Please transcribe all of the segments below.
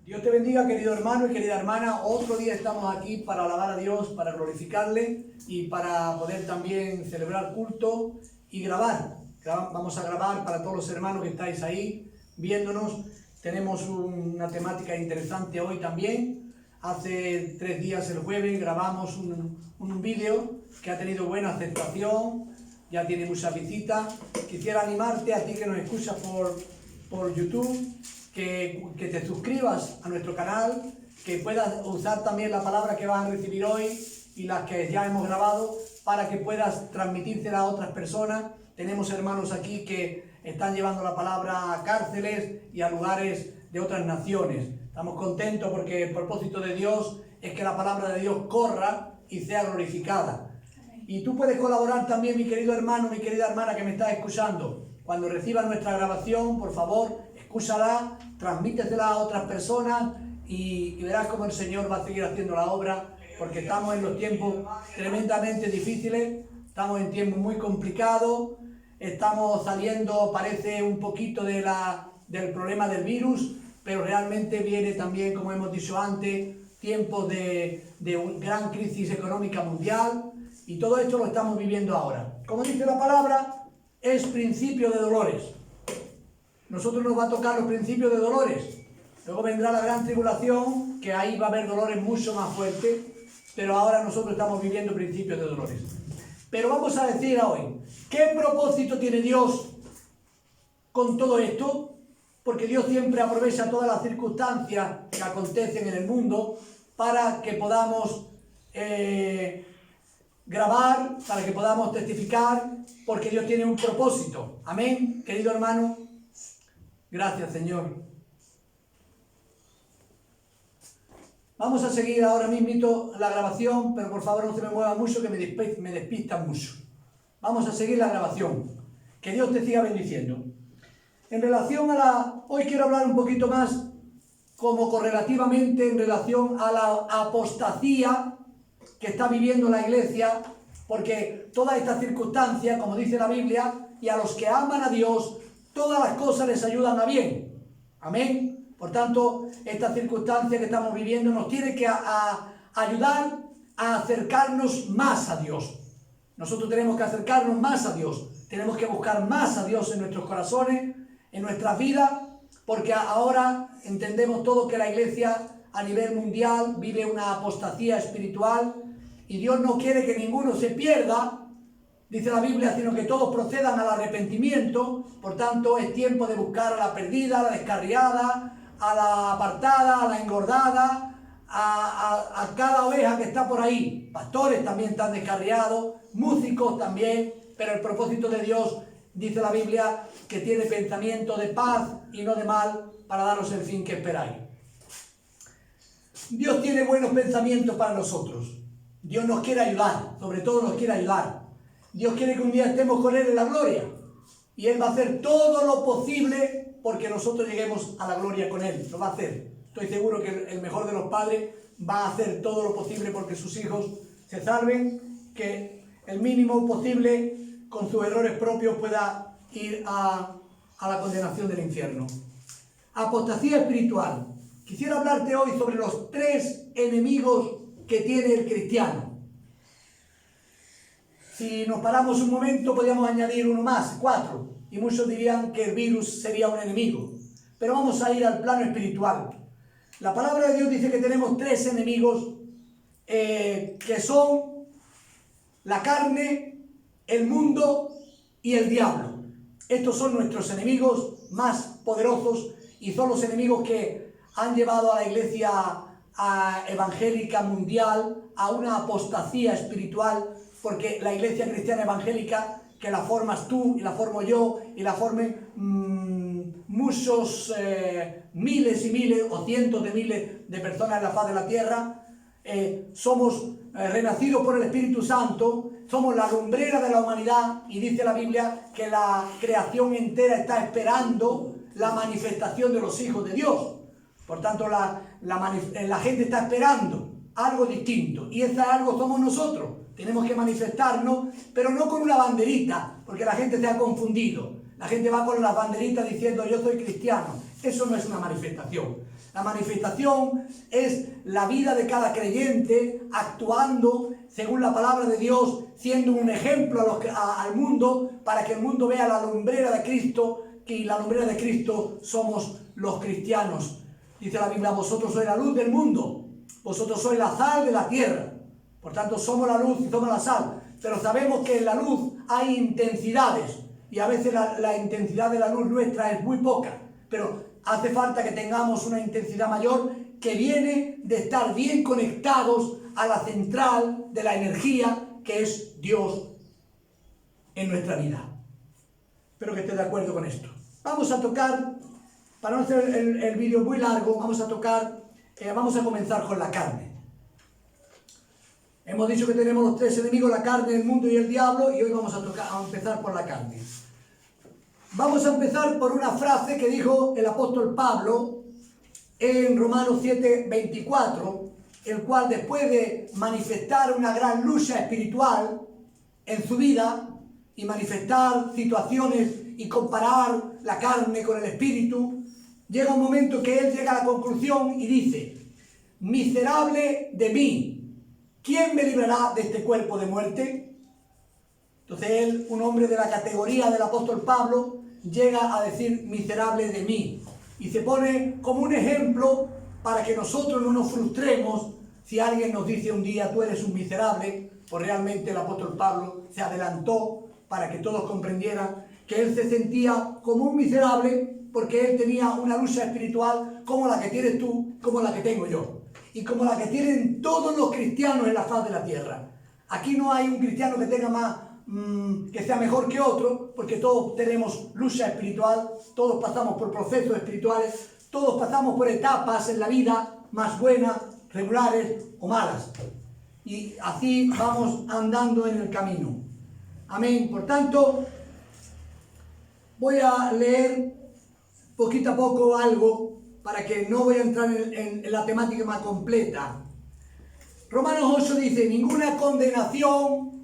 Dios te bendiga, querido hermano y querida hermana. Otro día estamos aquí para alabar a Dios, para glorificarle y para poder también celebrar culto y grabar. Vamos a grabar para todos los hermanos que estáis ahí viéndonos. Tenemos una temática interesante hoy también. Hace 3 días, el jueves, grabamos un vídeo que ha tenido buena aceptación, ya tiene muchas visitas. Quisiera animarte a ti que nos escuchas por YouTube, que te suscribas a nuestro canal, que puedas usar también la palabra que vas a recibir hoy y las que ya hemos grabado para que puedas transmitírsela a otras personas. Tenemos hermanos aquí que están llevando la palabra a cárceles y a lugares de otras naciones. Estamos contentos porque el propósito de Dios es que la palabra de Dios corra y sea glorificada. Y tú puedes colaborar también, mi querido hermano, mi querida hermana que me estás escuchando. Cuando recibas nuestra grabación, por favor, escúchala, transmítesela a otras personas y verás cómo el Señor va a seguir haciendo la obra, porque estamos en los tiempos tremendamente difíciles, estamos en tiempos muy complicados, estamos saliendo, parece, un poquito del problema del virus, pero realmente viene también, como hemos dicho antes, tiempos de una gran crisis económica mundial, y todo esto lo estamos viviendo ahora. Como dice la palabra, es principio de dolores. Nosotros nos va a tocar los principios de dolores. Luego vendrá la gran tribulación, que ahí va a haber dolores mucho más fuertes, pero ahora nosotros estamos viviendo principios de dolores. Pero vamos a decir hoy, ¿qué propósito tiene Dios con todo esto? Porque Dios siempre aprovecha todas las circunstancias que acontecen en el mundo para que podamos grabar, para que podamos testificar, porque Dios tiene un propósito. Amén, querido hermano. Gracias, Señor. Vamos a seguir ahora mismo la grabación, pero por favor no se me mueva mucho, que me despista mucho. Vamos a seguir la grabación. Que Dios te siga bendiciendo. En relación hoy quiero hablar un poquito más, como correlativamente, en relación a la apostasía que está viviendo la iglesia, porque todas estas circunstancias, como dice la Biblia, y a los que aman a Dios, todas las cosas les ayudan a bien. Amén. Por tanto, esta circunstancia que estamos viviendo nos tiene que ayudar a acercarnos más a Dios. Nosotros tenemos que acercarnos más a Dios. Tenemos que buscar más a Dios en nuestros corazones, en nuestras vidas, porque ahora entendemos todos que la iglesia a nivel mundial vive una apostasía espiritual y Dios no quiere que ninguno se pierda, dice la Biblia, sino que todos procedan al arrepentimiento. Por tanto, es tiempo de buscar a la perdida, a la descarriada, a la apartada, a la engordada, a cada oveja que está por ahí. Pastores también están descarriados, músicos también, pero el propósito de Dios, dice la Biblia, que tiene pensamiento de paz y no de mal, para daros el fin que esperáis. Dios tiene buenos pensamientos para nosotros. Dios nos quiere ayudar, sobre todo nos quiere ayudar. Dios quiere que un día estemos con Él en la gloria. Y Él va a hacer todo lo posible porque nosotros lleguemos a la gloria con Él. Lo va a hacer. Estoy seguro que el mejor de los padres va a hacer todo lo posible porque sus hijos se salven, que el mínimo posible con sus errores propios pueda ir a la condenación del infierno. Apostasía espiritual. Quisiera hablarte hoy sobre los 3 enemigos que tiene el cristiano. Si nos paramos un momento, podríamos añadir uno más, 4. Y muchos dirían que el virus sería un enemigo. Pero vamos a ir al plano espiritual. La palabra de Dios dice que tenemos 3 enemigos que son la carne, el mundo y el diablo. Estos son nuestros enemigos más poderosos y son los enemigos que han llevado a la iglesia evangélica mundial a una apostasía espiritual, porque la iglesia cristiana evangélica, que la formas tú y la formo yo y la formen muchos miles y miles o cientos de miles de personas en la faz de la tierra, somos renacidos por el Espíritu Santo, somos la lumbrera de la humanidad, y dice la Biblia que la creación entera está esperando la manifestación de los hijos de Dios. Por tanto, la gente está esperando algo distinto, y ese algo somos nosotros. Tenemos que manifestarnos, pero no con una banderita, porque la gente se ha confundido. La gente va con las banderitas diciendo yo soy cristiano. Eso no es una manifestación. La manifestación es la vida de cada creyente actuando según la palabra de Dios, siendo un ejemplo al mundo, para que el mundo vea la lumbrera de Cristo, que la lumbrera de Cristo somos los cristianos. Dice la Biblia, vosotros sois la luz del mundo, vosotros sois la sal de la tierra. Por tanto, somos la luz y somos la sal. Pero sabemos que en la luz hay intensidades, y a veces la intensidad de la luz nuestra es muy poca, pero hace falta que tengamos una intensidad mayor, que viene de estar bien conectados a la central de la energía, que es Dios en nuestra vida. Espero que estés de acuerdo con esto. Vamos a tocar, para no hacer el vídeo muy largo, vamos a comenzar con la carne. Hemos dicho que tenemos los tres enemigos, la carne, el mundo y el diablo, y hoy vamos a empezar por la carne. Vamos a empezar por una frase que dijo el apóstol Pablo en Romanos 7:24, el cual, después de manifestar una gran lucha espiritual en su vida y manifestar situaciones y comparar la carne con el espíritu, llega un momento que él llega a la conclusión y dice: miserable de mí, ¿quién me librará de este cuerpo de muerte? Entonces él, un hombre de la categoría del apóstol Pablo, llega a decir miserable de mí, y se pone como un ejemplo para que nosotros no nos frustremos si alguien nos dice un día tú eres un miserable. Pues realmente el apóstol Pablo se adelantó para que todos comprendieran que él se sentía como un miserable, porque él tenía una lucha espiritual como la que tienes tú, como la que tengo yo, y como la que tienen todos los cristianos en la faz de la tierra. Aquí no hay un cristiano que tenga más, que sea mejor que otro, porque todos tenemos lucha espiritual, todos pasamos por procesos espirituales, todos pasamos por etapas en la vida, más buenas, regulares o malas. Y así vamos andando en el camino. Amén. Por tanto, voy a leer poquito a poco algo, para que no voy a entrar en la temática más completa. Romanos 8 dice: ninguna condenación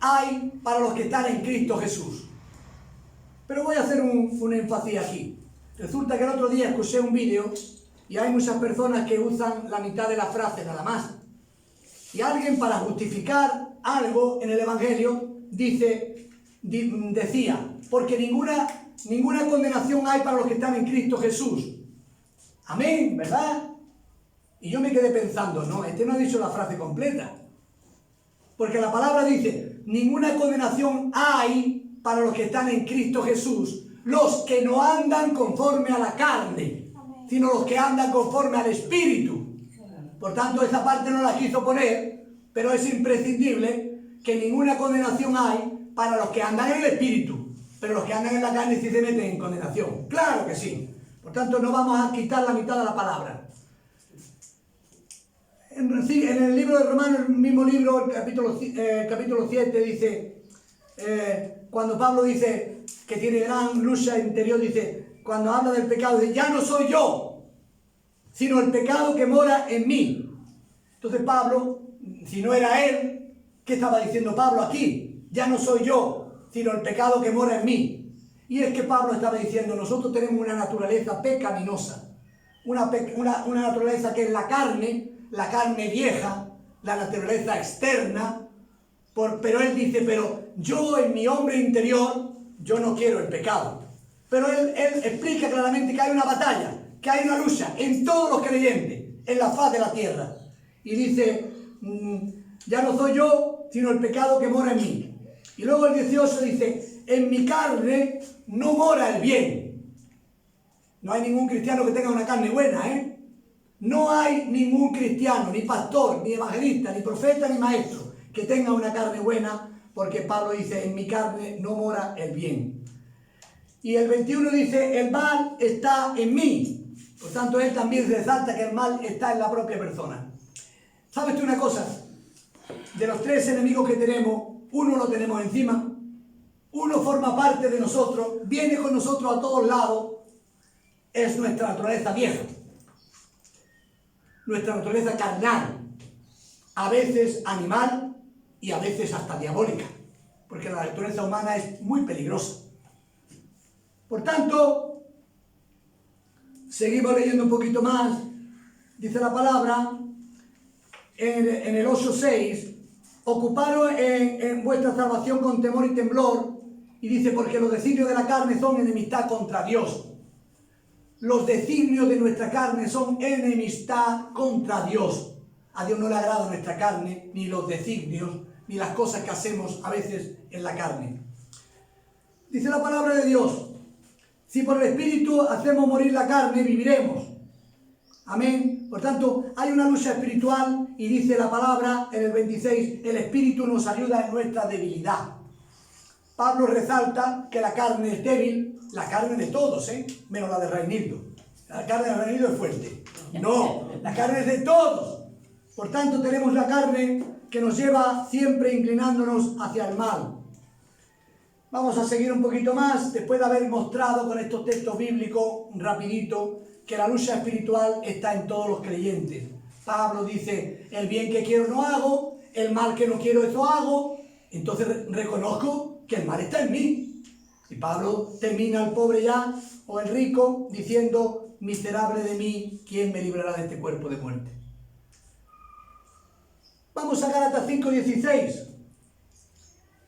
hay para los que están en Cristo Jesús. Pero voy a hacer un énfasis aquí. Resulta que el otro día escuché un vídeo y hay muchas personas que usan la mitad de la frase nada más. Y alguien, para justificar algo en el Evangelio, decía: porque ninguna condenación hay para los que están en Cristo Jesús. Amén, ¿verdad? Y yo me quedé pensando, no, este no ha dicho la frase completa. Porque la palabra dice: ninguna condenación hay para los que están en Cristo Jesús, los que no andan conforme a la carne, sino los que andan conforme al Espíritu. Por tanto, esa parte no la quiso poner, pero es imprescindible que ninguna condenación hay para los que andan en el Espíritu. Pero los que andan en la carne sí se meten en condenación. ¡Claro que sí! Por tanto, no vamos a quitar la mitad de la palabra. En el libro de Romanos, el mismo libro, capítulo 7, dice, cuando Pablo dice que tiene gran lucha interior, dice, cuando habla del pecado, dice: ya no soy yo, sino el pecado que mora en mí. Entonces Pablo, si no era él, ¿qué estaba diciendo Pablo aquí? Ya no soy yo, sino el pecado que mora en mí. Y es que Pablo estaba diciendo: nosotros tenemos una naturaleza pecaminosa, una naturaleza que es la carne vieja, la naturaleza externa, pero él dice: pero yo en mi hombre interior, yo no quiero el pecado. Pero él explica claramente que hay una batalla, que hay una lucha en todos los creyentes, en la faz de la tierra. Y dice: ya no soy yo, sino el pecado que mora en mí. Y luego el 18 dice: en mi carne no mora el bien. No hay ningún cristiano que tenga una carne buena, ¿eh? No hay ningún cristiano, ni pastor, ni evangelista, ni profeta, ni maestro, que tenga una carne buena, porque Pablo dice: en mi carne no mora el bien. Y el 21 dice: el mal está en mí. Por tanto, él también resalta que el mal está en la propia persona. ¿Sabes tú una cosa? De los tres enemigos que tenemos, uno lo tenemos encima, uno forma parte de nosotros, viene con nosotros a todos lados, es nuestra naturaleza vieja, nuestra naturaleza carnal, a veces animal y a veces hasta diabólica, porque la naturaleza humana es muy peligrosa. Por tanto, Seguimos leyendo un poquito más. Dice la palabra en el 8:6, ocuparos en vuestra salvación con temor y temblor. Y dice, porque los designios de la carne son enemistad contra Dios. Los designios de nuestra carne son enemistad contra Dios. A Dios no le agrada nuestra carne, ni los designios, ni las cosas que hacemos a veces en la carne. Dice la palabra de Dios, si por el Espíritu hacemos morir la carne, viviremos. Amén. Por tanto, hay una lucha espiritual y dice la palabra en el 26, el Espíritu nos ayuda en nuestra debilidad. Pablo resalta que la carne es débil, la carne de todos, menos la de Reinildo. La carne de Reinildo es fuerte. No, la carne es de todos. Por tanto, tenemos la carne que nos lleva siempre inclinándonos hacia el mal. Vamos a seguir un poquito más, después de haber mostrado con estos textos bíblicos, rapidito, que la lucha espiritual está en todos los creyentes. Pablo dice, el bien que quiero no hago, el mal que no quiero eso hago. Entonces reconozco que el mal está en mí. Y Pablo termina el pobre ya, o el rico, diciendo, miserable de mí, ¿quién me librará de este cuerpo de muerte? Vamos a Gálatas 5:16.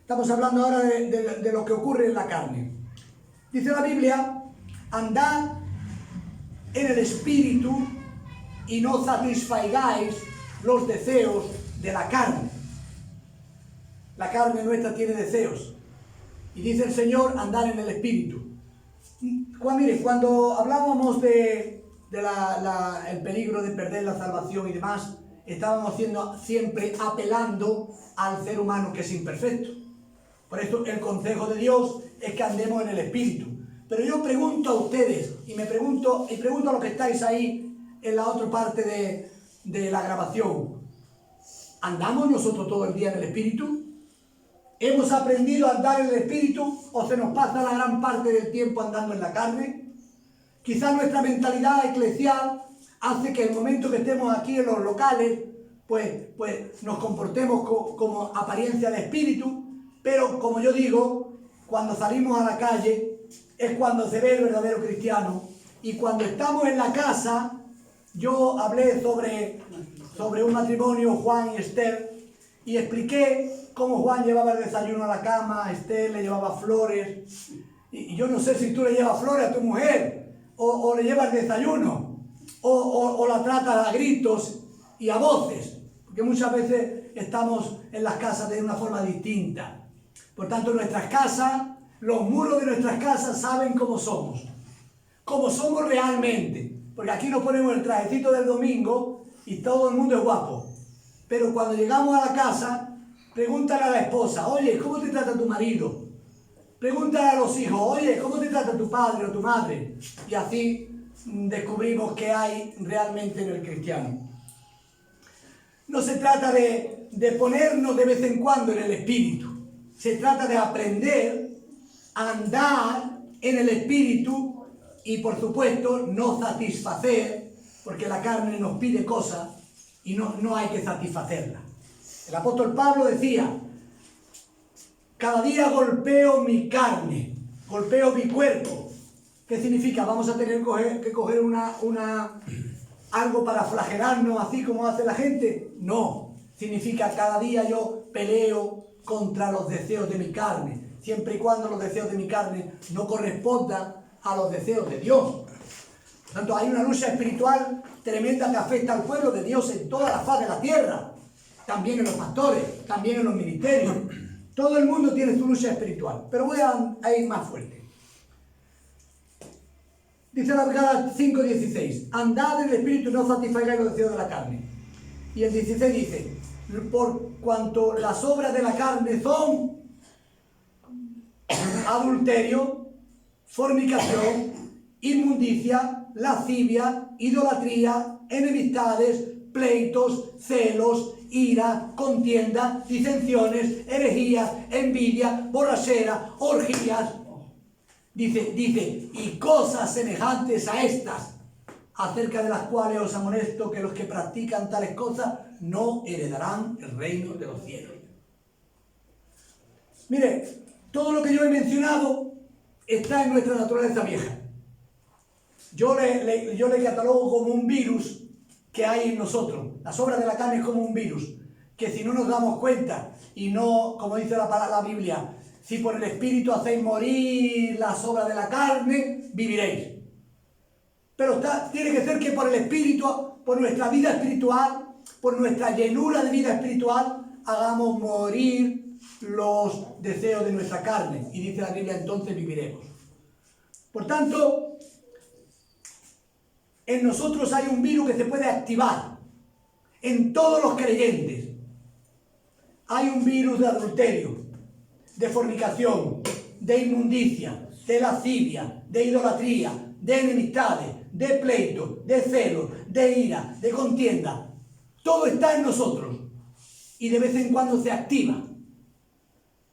Estamos hablando ahora de lo que ocurre en la carne. Dice la Biblia, andad en el Espíritu y no satisfagáis los deseos de la carne. La carne nuestra tiene deseos. Y dice el Señor, andar en el Espíritu. Mire, cuando hablábamos de el peligro de perder la salvación y demás, estábamos siempre apelando al ser humano que es imperfecto. Por eso el consejo de Dios es que andemos en el Espíritu. Pero yo pregunto a ustedes, y pregunto a los que estáis ahí en la otra parte de la grabación, ¿andamos nosotros todo el día en el Espíritu? ¿Hemos aprendido a andar en el Espíritu o se nos pasa la gran parte del tiempo andando en la carne? Quizás nuestra mentalidad eclesial hace que el momento que estemos aquí en los locales, pues nos comportemos como apariencia de Espíritu, pero como yo digo, cuando salimos a la calle es cuando se ve el verdadero cristiano. Y cuando estamos en la casa, yo hablé sobre un matrimonio, Juan y Esther, y expliqué cómo Juan llevaba el desayuno a la cama, Esther le llevaba flores. Y yo no sé si tú le llevas flores a tu mujer, o le llevas desayuno, o la tratas a gritos y a voces, porque muchas veces estamos en las casas de una forma distinta. Por tanto, nuestras casas, los muros de nuestras casas saben cómo somos realmente. Porque aquí nos ponemos el trajecito del domingo y todo el mundo es guapo. Pero cuando llegamos a la casa, pregúntale a la esposa, oye, ¿cómo te trata tu marido? Pregúntale a los hijos, oye, ¿cómo te trata tu padre o tu madre? Y así descubrimos qué hay realmente en el cristiano. No se trata de ponernos de vez en cuando en el Espíritu. Se trata de aprender a andar en el Espíritu y, por supuesto, no satisfacer, porque la carne nos pide cosas y no hay que satisfacerla. El apóstol Pablo decía, cada día golpeo mi carne, golpeo mi cuerpo. ¿Qué significa? ¿Vamos a tener que coger algo para flagelarnos así como hace la gente? No, significa cada día yo peleo contra los deseos de mi carne, siempre y cuando los deseos de mi carne no correspondan a los deseos de Dios. Por tanto, hay una lucha espiritual tremenda que afecta al pueblo de Dios en toda la faz de la tierra, también en los pastores, también en los ministerios. Todo el mundo tiene su lucha espiritual, pero voy a ir más fuerte. Dice la Gálatas 5:16, andad en el Espíritu y no satisfagáis los deseos de la carne. Y el 16 dice, por cuanto las obras de la carne son adulterio, fornicación, inmundicia, lascivia, idolatría, enemistades, pleitos, celos, ira, contienda, disensiones, herejías, envidia, borrachera, orgías. Dice, y cosas semejantes a estas, acerca de las cuales os amonesto que los que practican tales cosas no heredarán el reino de los cielos. Mire, todo lo que yo he mencionado está en nuestra naturaleza vieja. Yo le catalogo como un virus que hay en nosotros. Las obras de la carne es como un virus, que si no nos damos cuenta y no, como dice la Biblia, si por el Espíritu hacéis morir las obras de la carne, viviréis. Pero tiene que ser que por el Espíritu, por nuestra vida espiritual, por nuestra llenura de vida espiritual, hagamos morir los deseos de nuestra carne. Y dice la Biblia, entonces viviremos. Por tanto, en nosotros hay un virus que se puede activar. En todos los creyentes hay un virus de adulterio, de fornicación, de inmundicia, de lascivia, de idolatría, de enemistades, de pleito, de celos, de ira, de contienda. Todo está en nosotros y de vez en cuando se activa.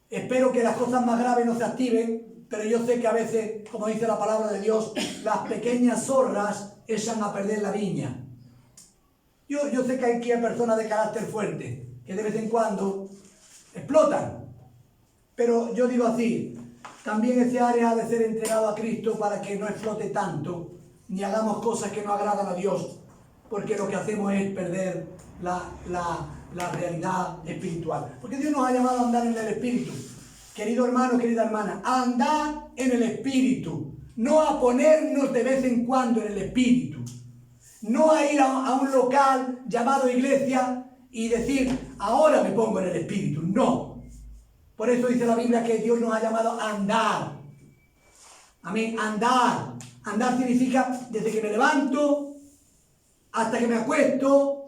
Espero que las cosas más graves no se activen, pero yo sé que a veces, como dice la palabra de Dios, las pequeñas zorras echan a perder la viña. Yo sé que hay personas de carácter fuerte, que de vez en cuando explotan. Pero yo digo así, también ese área ha de ser entregado a Cristo para que no explote tanto, ni hagamos cosas que no agradan a Dios, porque lo que hacemos es perder la realidad espiritual. Porque Dios nos ha llamado a andar en el Espíritu. Querido hermano, querida hermana, a andar en el Espíritu, no a ponernos de vez en cuando en el Espíritu, no a ir a un local llamado iglesia y decir, ahora me pongo en el Espíritu, no. Por eso dice la Biblia que Dios nos ha llamado a andar. Amén, andar. Andar significa desde que me levanto hasta que me acuesto,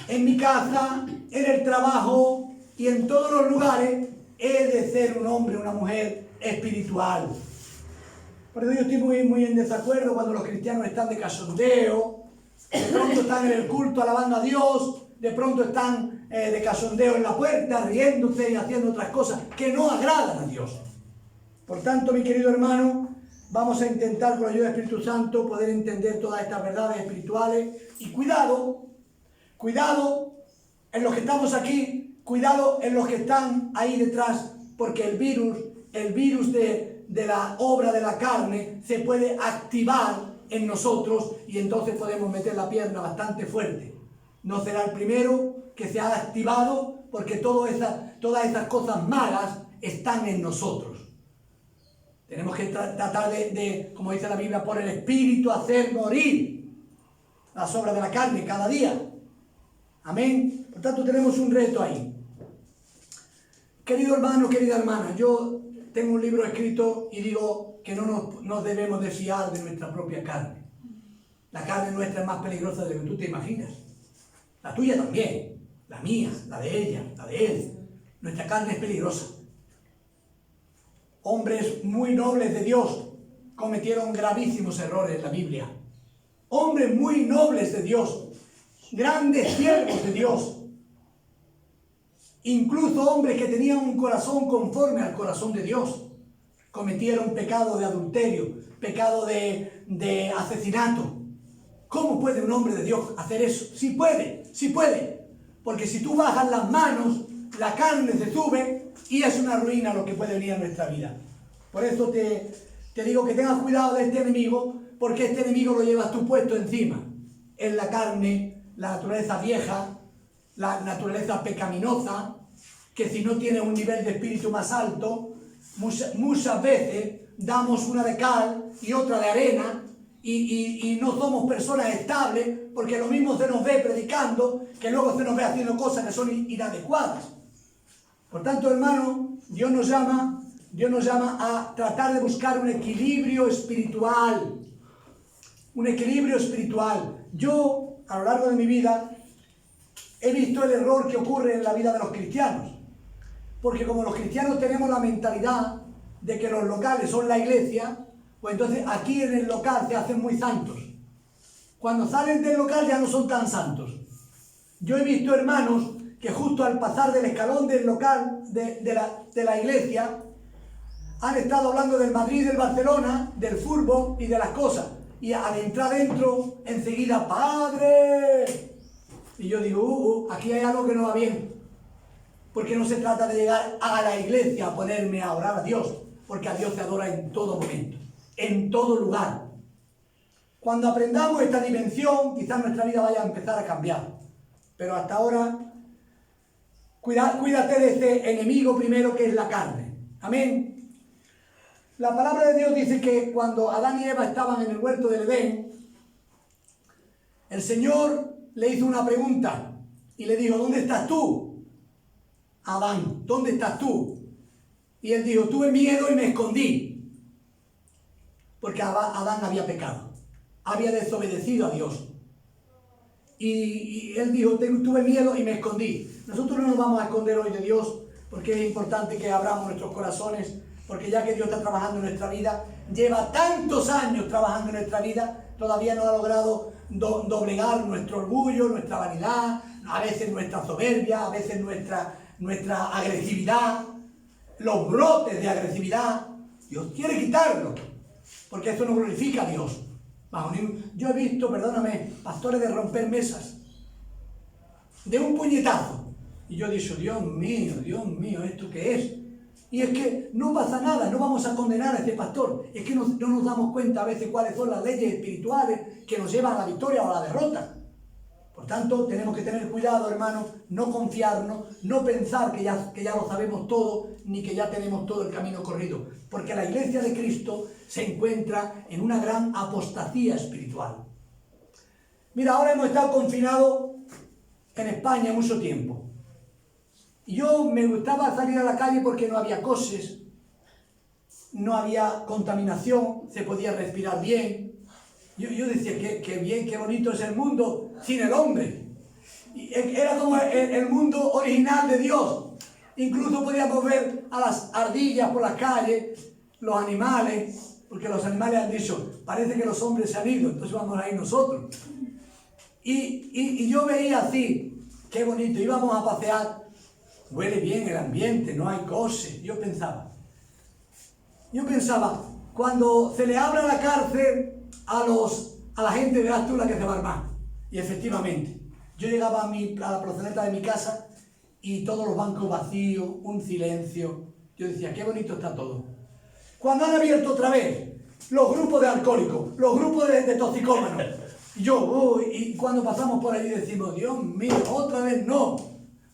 en mi casa, en el trabajo y en todos los lugares, he de ser un hombre, una mujer espiritual. Por eso yo estoy muy en desacuerdo cuando los cristianos están de cachondeo, de pronto están en el culto alabando a Dios, de pronto están de cachondeo en la puerta, riéndose y haciendo otras cosas que no agradan a Dios. Por tanto, mi querido hermano, vamos a intentar con la ayuda del Espíritu Santo poder entender todas estas verdades espirituales. Y cuidado en los que estamos aquí, cuidado en los que están ahí detrás, porque el virus de la obra de la carne se puede activar en nosotros y entonces podemos meter la pierna bastante fuerte. No será el primero que se ha activado, porque todas esas cosas malas están en nosotros. Tenemos que tratar de, como dice la Biblia, por el Espíritu hacer morir las obras de la carne cada día. Amén. Por tanto, tenemos un reto ahí. Querido hermano, querida hermana, yo tengo un libro escrito y digo que no nos debemos de fiar de nuestra propia carne. La carne nuestra es más peligrosa de lo que tú te imaginas. La tuya también, la mía, la de ella, la de él. Nuestra carne es peligrosa. Hombres muy nobles de Dios cometieron gravísimos errores en la Biblia. Hombres muy nobles de Dios, grandes siervos de Dios, incluso hombres que tenían un corazón conforme al corazón de Dios, cometieron pecado de adulterio, pecado de asesinato. ¿Cómo puede un hombre de Dios hacer eso? Sí puede. Porque si tú bajas las manos, la carne se sube y es una ruina lo que puede venir a nuestra vida. Por eso te digo que tengas cuidado de este enemigo, porque este enemigo lo llevas tú puesto encima. Es la carne, la naturaleza vieja, la naturaleza pecaminosa, que si no tiene un nivel de espíritu más alto, muchas veces damos una de cal y otra de arena y no somos personas estables, porque lo mismo se nos ve predicando que luego se nos ve haciendo cosas que son inadecuadas. Por tanto, hermano, Dios nos llama a tratar de buscar un equilibrio espiritual. Un equilibrio espiritual. Yo, a lo largo de mi vida, he visto el error que ocurre en la vida de los cristianos. Porque como los cristianos tenemos la mentalidad de que los locales son la iglesia, pues entonces aquí en el local se hacen muy santos. Cuando salen del local ya no son tan santos. Yo he visto hermanos que justo al pasar del escalón del local de la iglesia han estado hablando del Madrid, del Barcelona, del fútbol y de las cosas. Y al entrar dentro, enseguida, ¡Padre! Y yo digo, aquí hay algo que no va bien. Porque no se trata de llegar a la iglesia a ponerme a orar a Dios, porque a Dios se adora en todo momento, en todo lugar. Cuando aprendamos esta dimensión, quizás nuestra vida vaya a empezar a cambiar. Pero hasta ahora, cuídate de este enemigo primero, que es la carne. Amén. La palabra de Dios dice que cuando Adán y Eva estaban en el huerto del Edén, el Señor le hizo una pregunta y le dijo: ¿dónde estás tú, Adán? ¿Dónde estás tú? Y él dijo: tuve miedo y me escondí. Porque Adán había pecado, había desobedecido a Dios. Y él dijo: tuve miedo y me escondí. Nosotros no nos vamos a esconder hoy de Dios, porque es importante que abramos nuestros corazones, porque ya que Dios está trabajando en nuestra vida, lleva tantos años trabajando en nuestra vida, todavía no ha logrado doblegar nuestro orgullo, nuestra vanidad, a veces nuestra soberbia, a veces nuestra agresividad, los brotes de agresividad. Dios quiere quitarlo, porque eso no glorifica a Dios. Yo he visto, perdóname, pastores de romper mesas de un puñetazo, y yo he dicho: Dios mío, ¿esto qué es? Y es que no pasa nada, no vamos a condenar a este pastor, es que no nos damos cuenta a veces cuáles son las leyes espirituales que nos llevan a la victoria o a la derrota. Por tanto, tenemos que tener cuidado, hermanos, no confiarnos, no pensar que ya lo sabemos todo, ni que ya tenemos todo el camino corrido, porque la iglesia de Cristo se encuentra en una gran apostasía espiritual. Mira, ahora hemos estado confinados en España mucho tiempo. Y yo me gustaba salir a la calle porque no había coches, no había contaminación, se podía respirar bien. Yo decía: qué bien, qué bonito es el mundo sin el hombre. Y era como el mundo original de Dios. Incluso podíamos ver a las ardillas por las calles, los animales, porque los animales han dicho: parece que los hombres se han ido, entonces vamos a ir nosotros. Y yo veía así, qué bonito, íbamos a pasear, huele bien el ambiente, no hay coches. Yo pensaba, cuando se le abra la cárcel a la gente, verás tú la que se va a armar. Y efectivamente, yo llegaba a la plazoleta de mi casa y todos los bancos vacíos, un silencio. Yo decía: qué bonito está todo. Cuando han abierto otra vez los grupos de alcohólicos, los grupos de toxicómanos, y cuando pasamos por allí decimos: Dios mío, otra vez no.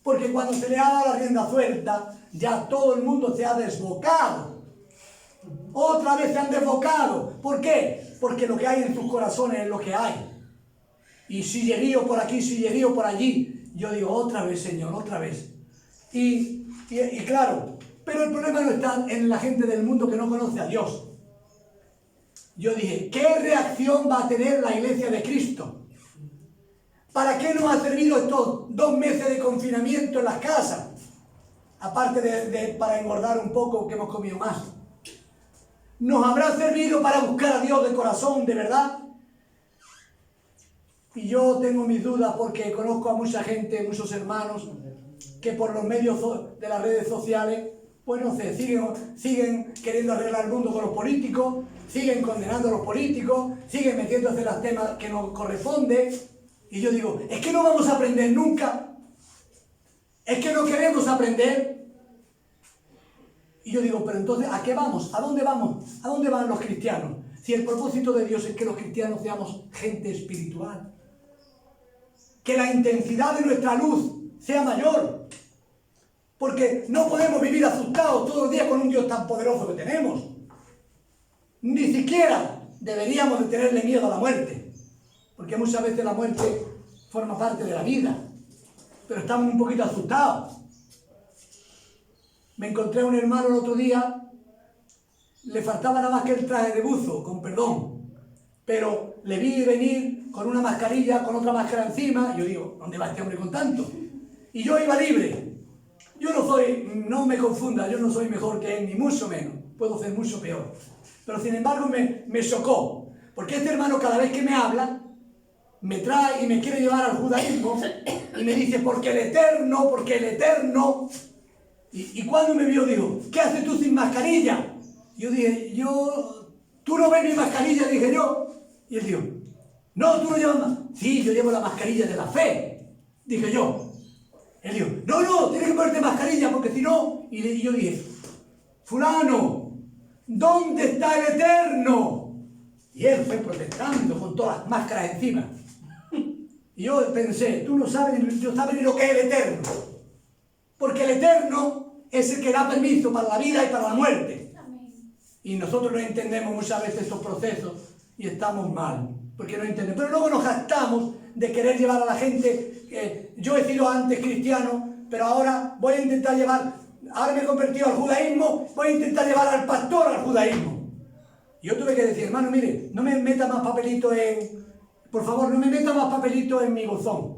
Porque cuando se le ha dado la rienda suelta, ya todo el mundo se ha desbocado. Otra vez se han desbocado. ¿Por qué? Porque lo que hay en tus corazones es lo que hay. Y sillerío por aquí, sillerío por allí. Yo digo: otra vez, Señor, otra vez. Y claro, pero el problema no está en la gente del mundo que no conoce a Dios. Yo dije: ¿qué reacción va a tener la iglesia de Cristo? ¿Para qué nos ha servido estos 2 meses de confinamiento en las casas? Aparte para engordar un poco, que hemos comido más. ¿Nos habrá servido para buscar a Dios de corazón, de verdad? Y yo tengo mis dudas, porque conozco a mucha gente, muchos hermanos, que por los medios de las redes sociales, pues no sé, siguen queriendo arreglar el mundo con los políticos, siguen condenando a los políticos, siguen metiéndose en los temas que nos corresponden. Y yo digo: es que no vamos a aprender nunca, es que no queremos aprender. Y yo digo: pero entonces, ¿a qué vamos? ¿A dónde vamos? ¿A dónde van los cristianos? Si el propósito de Dios es que los cristianos seamos gente espiritual, que la intensidad de nuestra luz sea mayor, porque no podemos vivir asustados todo el día con un Dios tan poderoso que tenemos. Ni siquiera deberíamos de tenerle miedo a la muerte, porque muchas veces la muerte forma parte de la vida, pero estamos un poquito asustados. Me encontré a un hermano el otro día, le faltaba nada más que el traje de buzo, con perdón, pero le vi venir con una mascarilla, con otra máscara encima. Yo digo: ¿dónde va este hombre con tanto? Y yo iba libre. Yo no me confunda, yo no soy mejor que él, ni mucho menos, puedo ser mucho peor. Pero sin embargo me chocó, porque este hermano cada vez que me habla, me trae y me quiere llevar al judaísmo, y me dice: porque el Eterno. Y cuando me vio, digo: ¿qué haces tú sin mascarilla? Yo dije: ¿tú no ves mi mascarilla? Dije yo. Y él dijo: no, tú no llevas más. Sí, yo llevo la mascarilla de la fe, dije yo. Él dijo: no, tienes que ponerte mascarilla, porque si no. Y yo dije: fulano, ¿dónde está el Eterno? Y él fue protestando con todas las máscaras encima. Y yo pensé, tú no sabes ni lo que es el Eterno. Porque el Eterno es el que da permiso para la vida y para la muerte. Y nosotros no entendemos muchas veces estos procesos y estamos mal, porque no entendemos. Pero luego nos jactamos de querer llevar a la gente. Yo he sido antes cristiano, pero ahora voy a intentar ahora me he convertido al judaísmo, voy a intentar llevar al pastor al judaísmo. Y yo tuve que decir, hermano, mire, no me meta más papelito por favor, no me meta más papelito en mi buzón.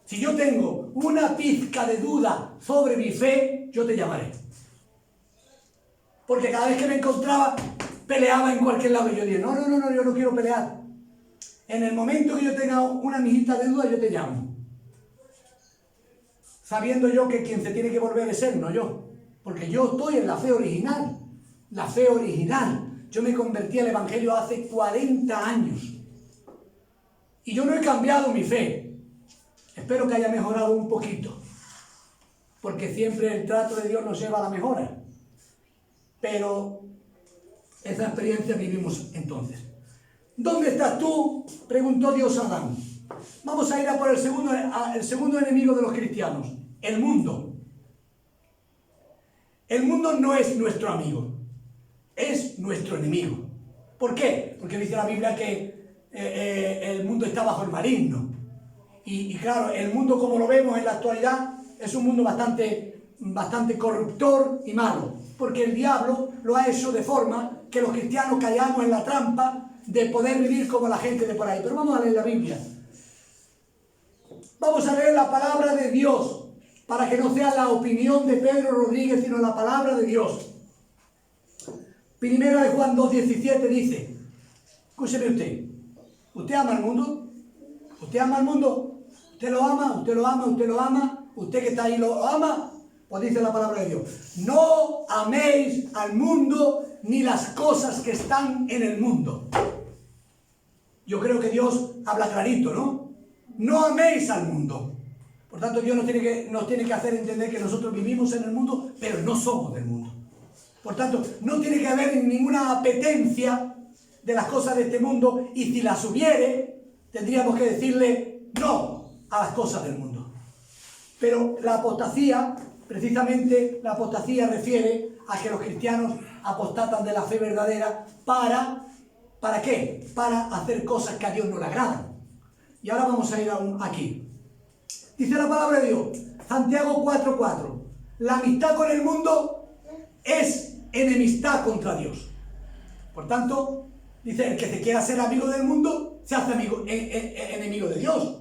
Si yo tengo una pizca de duda sobre mi fe, yo te llamaré. Porque cada vez que me encontraba, peleaba en cualquier lado. Y yo dije, no, yo no quiero pelear. En el momento que yo tenga una mijita de duda, yo te llamo. Sabiendo yo que quien se tiene que volver es él, no yo. Porque yo estoy en la fe original. La fe original. Yo me convertí al Evangelio hace 40 años. Y yo no he cambiado mi fe. Espero que haya mejorado un poquito. Porque siempre el trato de Dios nos lleva a la mejora. Pero esa experiencia vivimos entonces. ¿Dónde estás tú?, preguntó Dios a Adán. Vamos a ir a por el segundo enemigo de los cristianos, el mundo. El mundo no es nuestro amigo, es nuestro enemigo. ¿Por qué? Porque dice la Biblia que el mundo está bajo el maligno. Y claro, el mundo como lo vemos en la actualidad es un mundo bastante corruptor y malo. Porque el diablo lo ha hecho de forma que los cristianos caigamos en la trampa de poder vivir como la gente de por ahí. Pero vamos a leer la Biblia. Vamos a leer la palabra de Dios, para que no sea la opinión de Pedro Rodríguez, sino la palabra de Dios. Primera de Juan 2:17 dice, escúcheme usted, ¿usted ama al mundo? ¿Usted ama al mundo? ¿Usted lo ama? ¿Usted lo ama? ¿Usted lo ama? ¿Usted que está ahí lo ama? Pues dice la palabra de Dios, no améis al mundo ni las cosas que están en el mundo. Yo creo que Dios habla clarito, ¿no? No améis al mundo. Por tanto, Dios nos tiene que hacer entender que nosotros vivimos en el mundo, pero no somos del mundo. Por tanto, no tiene que haber ninguna apetencia de las cosas de este mundo, y si las hubiere, tendríamos que decirle no a las cosas del mundo. Pero la apostasía, precisamente la apostasía refiere a que los cristianos apostatan de la fe verdadera ¿para qué? Para hacer cosas que a Dios no le agradan. Y ahora vamos a ir aquí. Dice la palabra de Dios, Santiago 4:4, la amistad con el mundo es enemistad contra Dios. Por tanto, dice, el que se quiera ser amigo del mundo, se hace enemigo de Dios.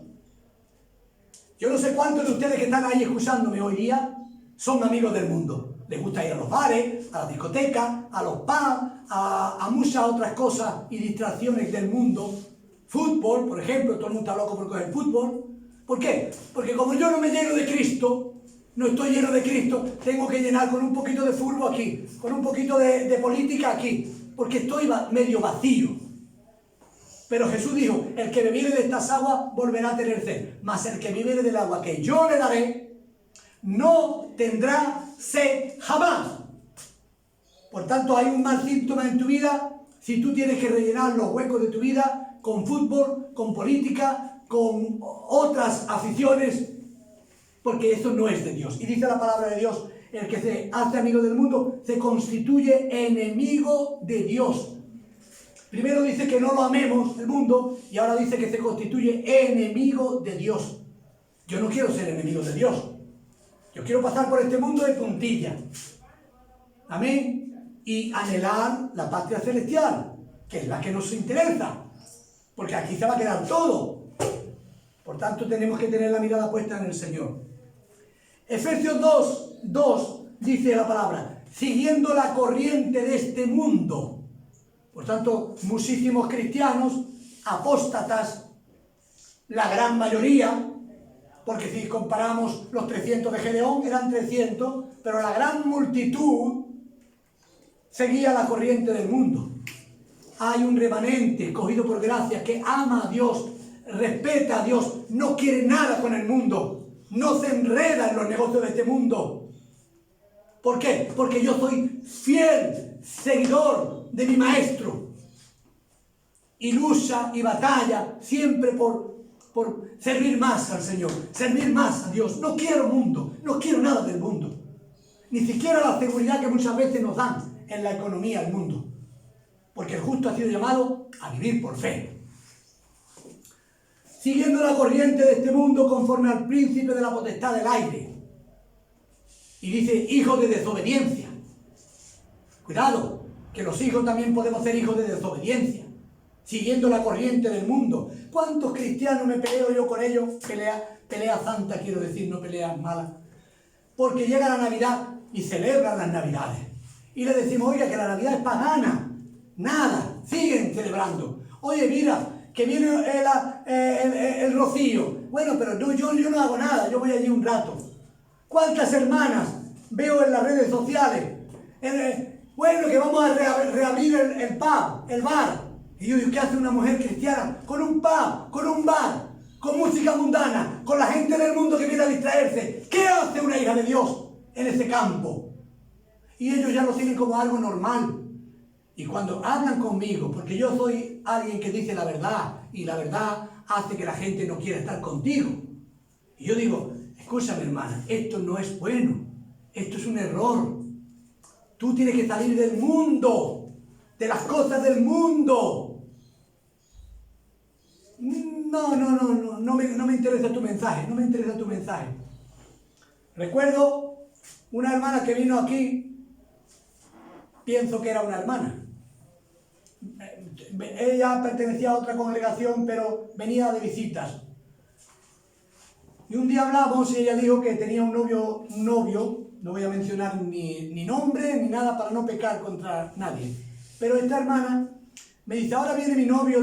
Yo no sé cuántos de ustedes que están ahí escuchándome hoy día son amigos del mundo. Les gusta ir a los bares, a las discotecas, a los pubs, a muchas otras cosas y distracciones del mundo. Fútbol, por ejemplo, todo el mundo está loco por coger fútbol. ¿Por qué? Porque como yo no me lleno de Cristo, no estoy lleno de Cristo, tengo que llenar con un poquito de fútbol aquí, con un poquito de política aquí, porque estoy medio vacío. Pero Jesús dijo, el que bebiere de estas aguas volverá a tener sed, mas el que bebiere del agua que yo le daré, no tendrá sed jamás. Por tanto, hay un mal síntoma en tu vida si tú tienes que rellenar los huecos de tu vida con fútbol, con política, con otras aficiones, porque eso no es de Dios. Y dice la palabra de Dios, el que se hace amigo del mundo se constituye enemigo de Dios. Primero dice que no lo amemos, el mundo, y ahora dice que se constituye enemigo de Dios. Yo no quiero ser enemigo de Dios. Yo quiero pasar por este mundo de puntilla. Amén. Y anhelar la patria celestial, que es la que nos interesa. Porque aquí se va a quedar todo. Por tanto, tenemos que tener la mirada puesta en el Señor. Efesios 2 dice la palabra, siguiendo la corriente de este mundo. Por tanto, muchísimos cristianos, apóstatas, la gran mayoría, porque si comparamos los 300 de Gedeón, eran 300, pero la gran multitud seguía la corriente del mundo. Hay un remanente cogido por gracia que ama a Dios, respeta a Dios, no quiere nada con el mundo, no se enreda en los negocios de este mundo. ¿Por qué? Porque yo soy fiel seguidor de mi maestro. y lucha y batalla siempre por servir más al Señor, servir más a Dios. No quiero mundo, no quiero nada del mundo. Ni siquiera la seguridad que muchas veces nos dan en la economía del mundo. Porque el justo ha sido llamado a vivir por fe. Siguiendo la corriente de este mundo conforme al príncipe de la potestad del aire. Y dice, hijos de desobediencia. Cuidado, que los hijos también podemos ser hijos de desobediencia. Siguiendo la corriente del mundo. ¿Cuántos cristianos me peleo yo con ellos? Pelea santa, quiero decir, no peleas malas. Porque llega la Navidad y celebran las Navidades. Y le decimos, oiga, que la Navidad es pagana. Nada, siguen celebrando. Oye, mira, que viene el rocío. Bueno, pero yo no hago nada, yo voy allí un rato. ¿Cuántas hermanas veo en las redes sociales? Bueno, que vamos a reabrir el pub, el bar. Y yo digo, ¿qué hace una mujer cristiana con un pub, con un bar, con música mundana, con la gente del mundo que viene a distraerse? ¿Qué hace una hija de Dios en ese campo? Y ellos ya lo tienen como algo normal. Y cuando hablan conmigo, porque yo soy alguien que dice la verdad, y la verdad hace que la gente no quiera estar contigo. Y yo digo, escúchame hermana, esto no es bueno, esto es un error. Tú tienes que salir del mundo, de las cosas del mundo. No me interesa tu mensaje, no me interesa tu mensaje. Recuerdo una hermana que vino aquí, pienso que era una hermana. Ella pertenecía a otra congregación, pero venía de visitas. Y un día hablamos y ella dijo que tenía un novio, no voy a mencionar ni nombre ni nada para no pecar contra nadie. Pero esta hermana me dice, ahora viene mi novio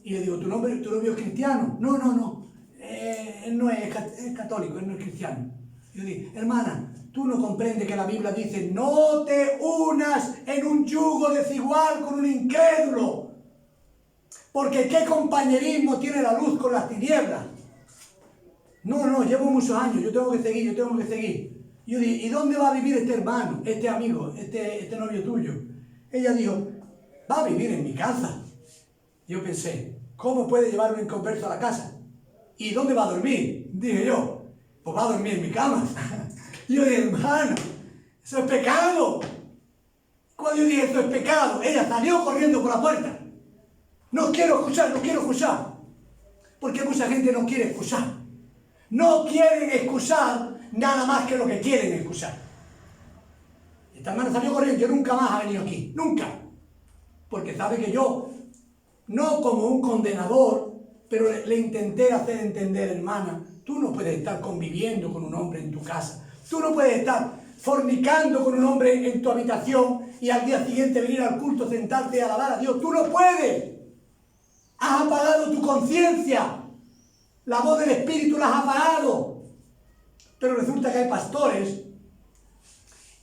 Y le digo, ¿tu novio es cristiano? No. Él no es católico, él no es cristiano. Yo digo, hermana, tú no comprendes que la Biblia dice, no te unas en un yugo desigual con un incrédulo. Porque ¿qué compañerismo tiene la luz con las tinieblas? No, llevo muchos años, yo tengo que seguir. Yo digo, ¿y dónde va a vivir este hermano, este amigo, este novio tuyo? Ella dijo, va a vivir en mi casa. Yo pensé, ¿cómo puede llevar un inconverso a la casa? ¿Y dónde va a dormir? Dije yo, pues va a dormir en mi cama. Y yo dije, hermano, eso es pecado. Cuando yo dije, esto es pecado, ella salió corriendo por la puerta. No quiero escuchar. Porque mucha gente no quiere escuchar. No quieren escuchar nada más que lo que quieren escuchar. Esta hermana salió corriendo, yo nunca más ha venido aquí, nunca. Porque sabe que yo, no como un condenador, pero le intenté hacer entender, hermana, tú no puedes estar conviviendo con un hombre en tu casa. Tú no puedes estar fornicando con un hombre en tu habitación y al día siguiente venir al culto, sentarte y alabar a Dios. Tú no puedes. Has apagado tu conciencia. La voz del Espíritu la has apagado. Pero resulta que hay pastores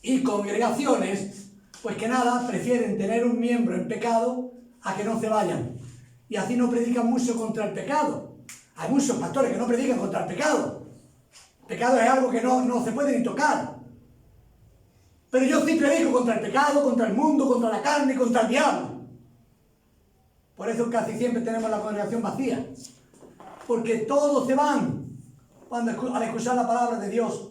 y congregaciones, pues que nada, prefieren tener un miembro en pecado a que no se vayan. Y así no predican mucho contra el pecado. Hay muchos pastores que no predican contra el pecado. El pecado es algo que no se puede ni tocar. Pero yo sí predico contra el pecado, contra el mundo, contra la carne y contra el diablo. Por eso casi siempre tenemos la congregación vacía. Porque todos se van al escuchar la palabra de Dios.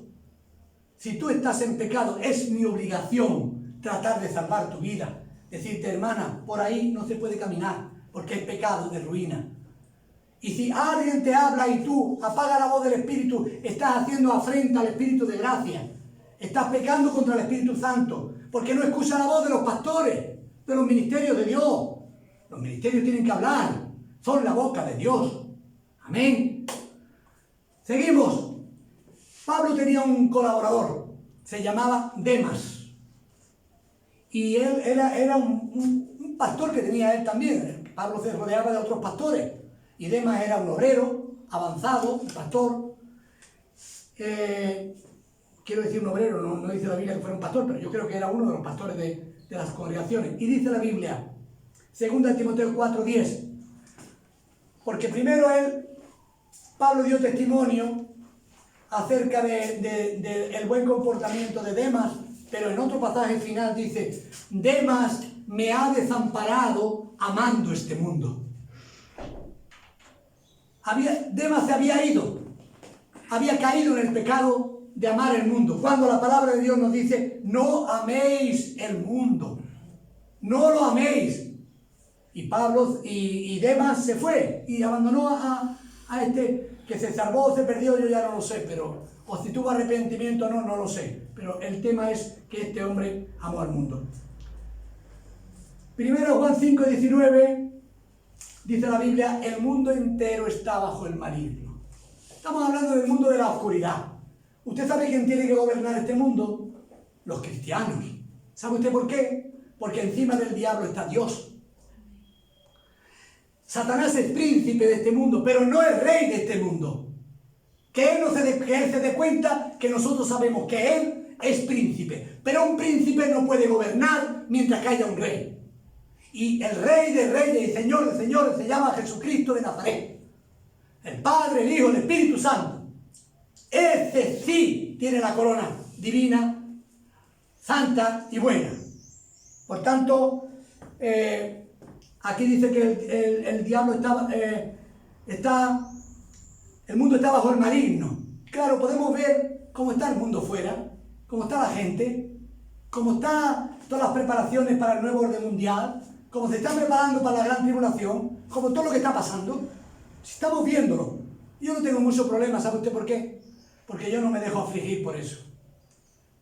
Si tú estás en pecado, es mi obligación tratar de salvar tu vida. Decirte, hermana, por ahí no se puede caminar, porque es pecado de ruina. Y si alguien te habla y tú apagas la voz del Espíritu, estás haciendo afrenta al Espíritu de gracia. Estás pecando contra el Espíritu Santo, porque no escuchas la voz de los pastores, de los ministerios de Dios. Los ministerios tienen que hablar, son la boca de Dios. Amén. Seguimos. Pablo tenía un colaborador, se llamaba Demas. Y él era un pastor que tenía él también. Pablo se rodeaba de otros pastores. Y Demas era un obrero, avanzado, un pastor. Quiero decir un obrero, no dice la Biblia que fuera un pastor, pero yo creo que era uno de los pastores de las congregaciones. Y dice la Biblia, 2 Timoteo 4:10, porque primero Pablo dio testimonio acerca del buen comportamiento de Demas, pero en otro pasaje final dice, Demas me ha desamparado amando este mundo. Demas se había ido, había caído en el pecado de amar el mundo. Cuando la palabra de Dios nos dice, no améis el mundo, no lo améis. Y Pablo y Demas se fue y abandonó a este que se salvó, se perdió, yo ya no lo sé, pero o si tuvo arrepentimiento o no, no lo sé. Pero el tema es que este hombre amó al mundo. Primero Juan 5:19 dice la Biblia, el mundo entero está bajo el maligno. Estamos hablando del mundo de la oscuridad. ¿Usted sabe quién tiene que gobernar este mundo? Los cristianos. ¿Sabe usted por qué? Porque encima del diablo está Dios. Satanás es príncipe de este mundo, pero no es rey de este mundo. Que él se dé cuenta que nosotros sabemos que él es príncipe. Pero un príncipe no puede gobernar mientras que haya un rey. Y el rey de reyes y señor de señores se llama Jesucristo de Nazaret. El Padre, el Hijo, el Espíritu Santo. Ese sí tiene la corona divina, santa y buena. Por tanto, aquí dice que el diablo el mundo está bajo el maligno. Claro, podemos ver cómo está el mundo fuera, cómo está la gente, cómo están todas las preparaciones para el nuevo orden mundial, cómo se están preparando para la gran tribulación, como todo lo que está pasando. Estamos viéndolo. Yo no tengo mucho problema, ¿sabe usted por qué? Porque yo no me dejo afligir por eso.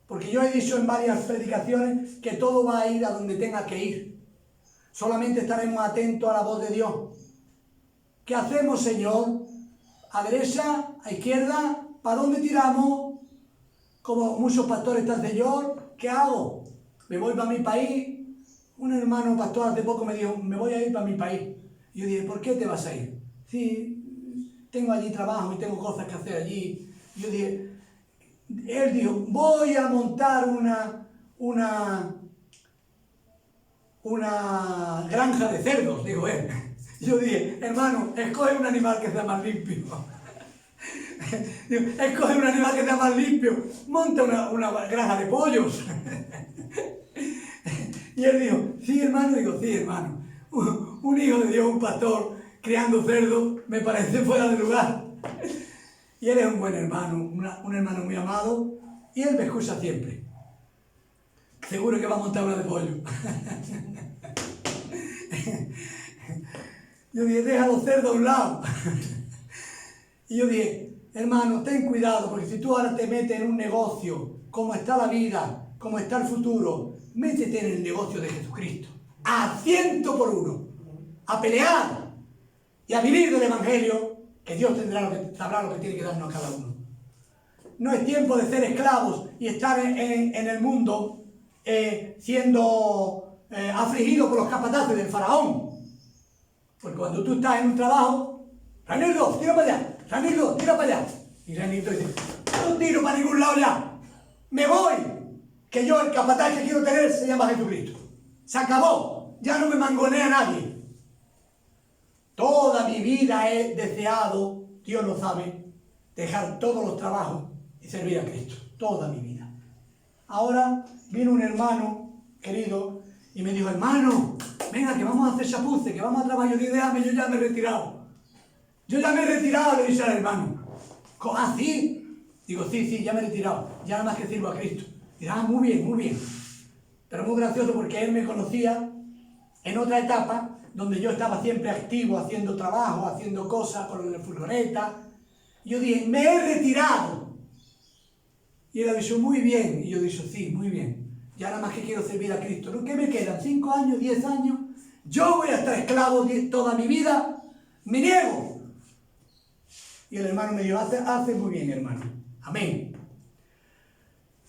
Porque yo he dicho en varias predicaciones que todo va a ir a donde tenga que ir. Solamente estaremos atentos a la voz de Dios. ¿Qué hacemos, Señor? ¿A derecha? ¿A izquierda? ¿Para dónde tiramos? Como muchos pastores están, Señor, ¿qué hago? ¿Me voy para mi país? Un hermano pastor hace poco me dijo, me voy a ir para mi país. Y yo dije, ¿por qué te vas a ir? Sí, tengo allí trabajo y tengo cosas que hacer allí. Y yo dije, él dijo, voy a montar una granja de cerdos, dijo él. Yo dije, hermano, escoge un animal que sea más limpio. Escoge un animal que sea más limpio. Monta una granja de pollos. Y él dijo, sí, hermano. Digo, sí, hermano. Un hijo de Dios, un pastor, criando cerdos, me parece fuera de lugar. Y él es un buen hermano, un hermano muy amado. Y él me escucha siempre. Seguro que va a montar una de pollo. Yo dije, deja los cerdos a un lado. Y yo dije, hermano, ten cuidado, porque si tú ahora te metes en un negocio, como está la vida, como está el futuro, métete en el negocio de Jesucristo. A 100 por 1. A pelear y a vivir del Evangelio, que Dios sabrá lo que tiene que darnos a cada uno. No es tiempo de ser esclavos y estar en el mundo siendo afligido por los capataces del faraón. Porque cuando tú estás en un trabajo, Ranildo, tira para allá, Ranildo, tira para allá. Y Ranildo dice, no tiro para ningún lado ya, me voy, que yo el capataz que quiero tener se llama Jesucristo. Se acabó, ya no me mangonea nadie. Toda mi vida he deseado, Dios lo sabe, dejar todos los trabajos y servir a Cristo, toda mi vida. Ahora vino un hermano querido y me dijo, hermano, venga, que vamos a hacer chapuce, que vamos a trabajar. Yo dije, déjame, yo ya me he retirado. Yo ya me he retirado, le dice al hermano. ¿Ah, sí? Digo, sí, ya me he retirado. Ya nada más que sirvo a Cristo. Dice, ah, muy bien, muy bien. Pero muy gracioso porque él me conocía en otra etapa donde yo estaba siempre activo, haciendo trabajo, haciendo cosas con la furgoneta. Y yo dije, me he retirado. Y él ha dicho, muy bien. Y yo dije, sí, muy bien. Ya nada más que quiero servir a Cristo. ¿No? ¿Qué me quedan? ¿5 años? ¿10 años? Yo voy a estar esclavo toda mi vida. Me niego. Y el hermano me dijo, hace muy bien, hermano. Amén.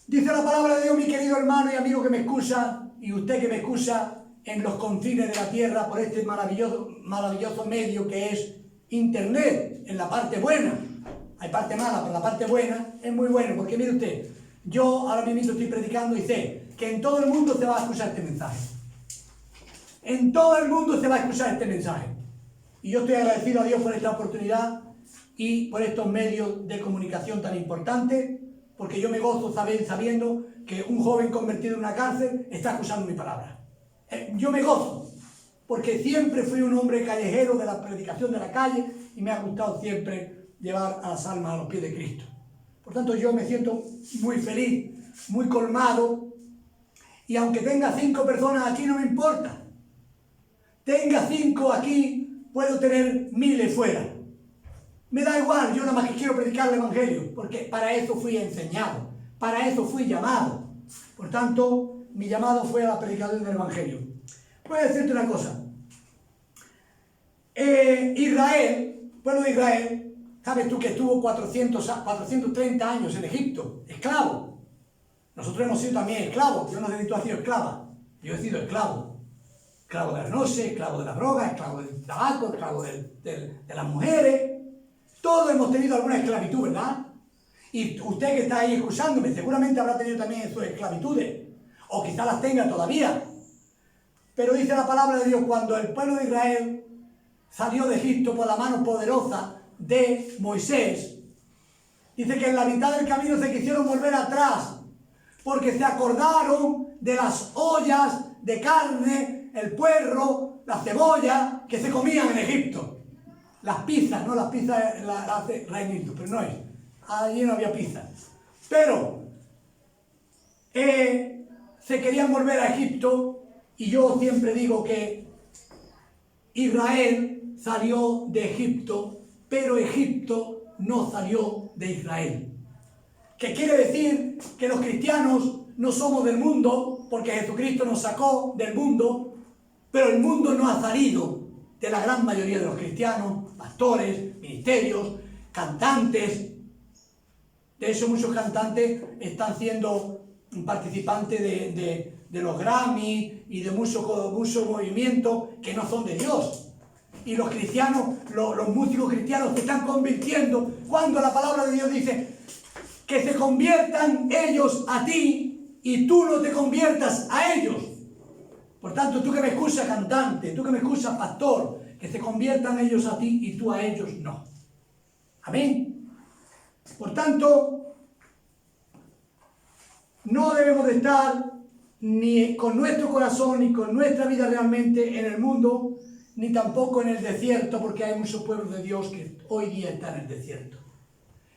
Dice la palabra de Dios, mi querido hermano y amigo que me escucha, y usted que me escucha en los confines de la tierra por este maravilloso medio que es Internet, en la parte buena. Hay parte mala, pero la parte buena es muy buena, porque mire usted, yo ahora mismo estoy predicando y sé que en todo el mundo se va a escuchar este mensaje. En todo el mundo se va a escuchar este mensaje. Y yo estoy agradecido a Dios por esta oportunidad y por estos medios de comunicación tan importantes, porque yo me gozo sabiendo que un joven convertido en una cárcel está escuchando mi palabra. Yo me gozo, porque siempre fui un hombre callejero de la predicación de la calle y me ha gustado siempre llevar a las almas a los pies de Cristo. Por tanto, yo me siento muy feliz, muy colmado, y aunque tenga 5 personas aquí no me importa. Tenga 5 aquí, puedo tener miles fuera. Me da igual, yo nada más que quiero predicar el Evangelio, porque para eso fui enseñado, para eso fui llamado. Por tanto, mi llamado fue a la predicación del Evangelio. Voy a decirte una cosa. Israel, pueblo de Israel, sabes tú que estuvo 430 años en Egipto, esclavo. Nosotros hemos sido también esclavos. Yo no sé si tú has sido esclava. Yo he sido esclavo. Esclavo de la noche, esclavo de la droga, esclavo del tabaco, esclavo de las mujeres. Todos hemos tenido alguna esclavitud, ¿verdad? Y usted que está ahí escuchándome, seguramente habrá tenido también sus esclavitudes. O quizás las tenga todavía. Pero dice la palabra de Dios, cuando el pueblo de Israel salió de Egipto por la mano poderosa de Moisés, dice que en la mitad del camino se quisieron volver atrás, porque se acordaron de las ollas de carne, el puerro, la cebolla que se comían en Egipto. Las pizzas, no, las pizzas las hace Reinildo, pero no es. Allí no había pizza. Pero se querían volver a Egipto, y yo siempre digo que Israel salió de Egipto, pero Egipto no salió de Israel. ¿Qué quiere decir? Que los cristianos no somos del mundo, porque Jesucristo nos sacó del mundo, pero el mundo no ha salido de la gran mayoría de los cristianos, pastores, ministerios, cantantes. De hecho, muchos cantantes están siendo participantes de los Grammy y de muchos movimientos que no son de Dios. Y los cristianos, los músicos cristianos se están convirtiendo cuando la palabra de Dios dice que se conviertan ellos a ti y tú no te conviertas a ellos. Por tanto, tú que me escuchas cantante, tú que me escuchas pastor, que se conviertan ellos a ti y tú a ellos no. Amén. Por tanto, no debemos de estar ni con nuestro corazón ni con nuestra vida realmente en el mundo, ni tampoco en el desierto, porque hay muchos pueblos de Dios que hoy día están en el desierto.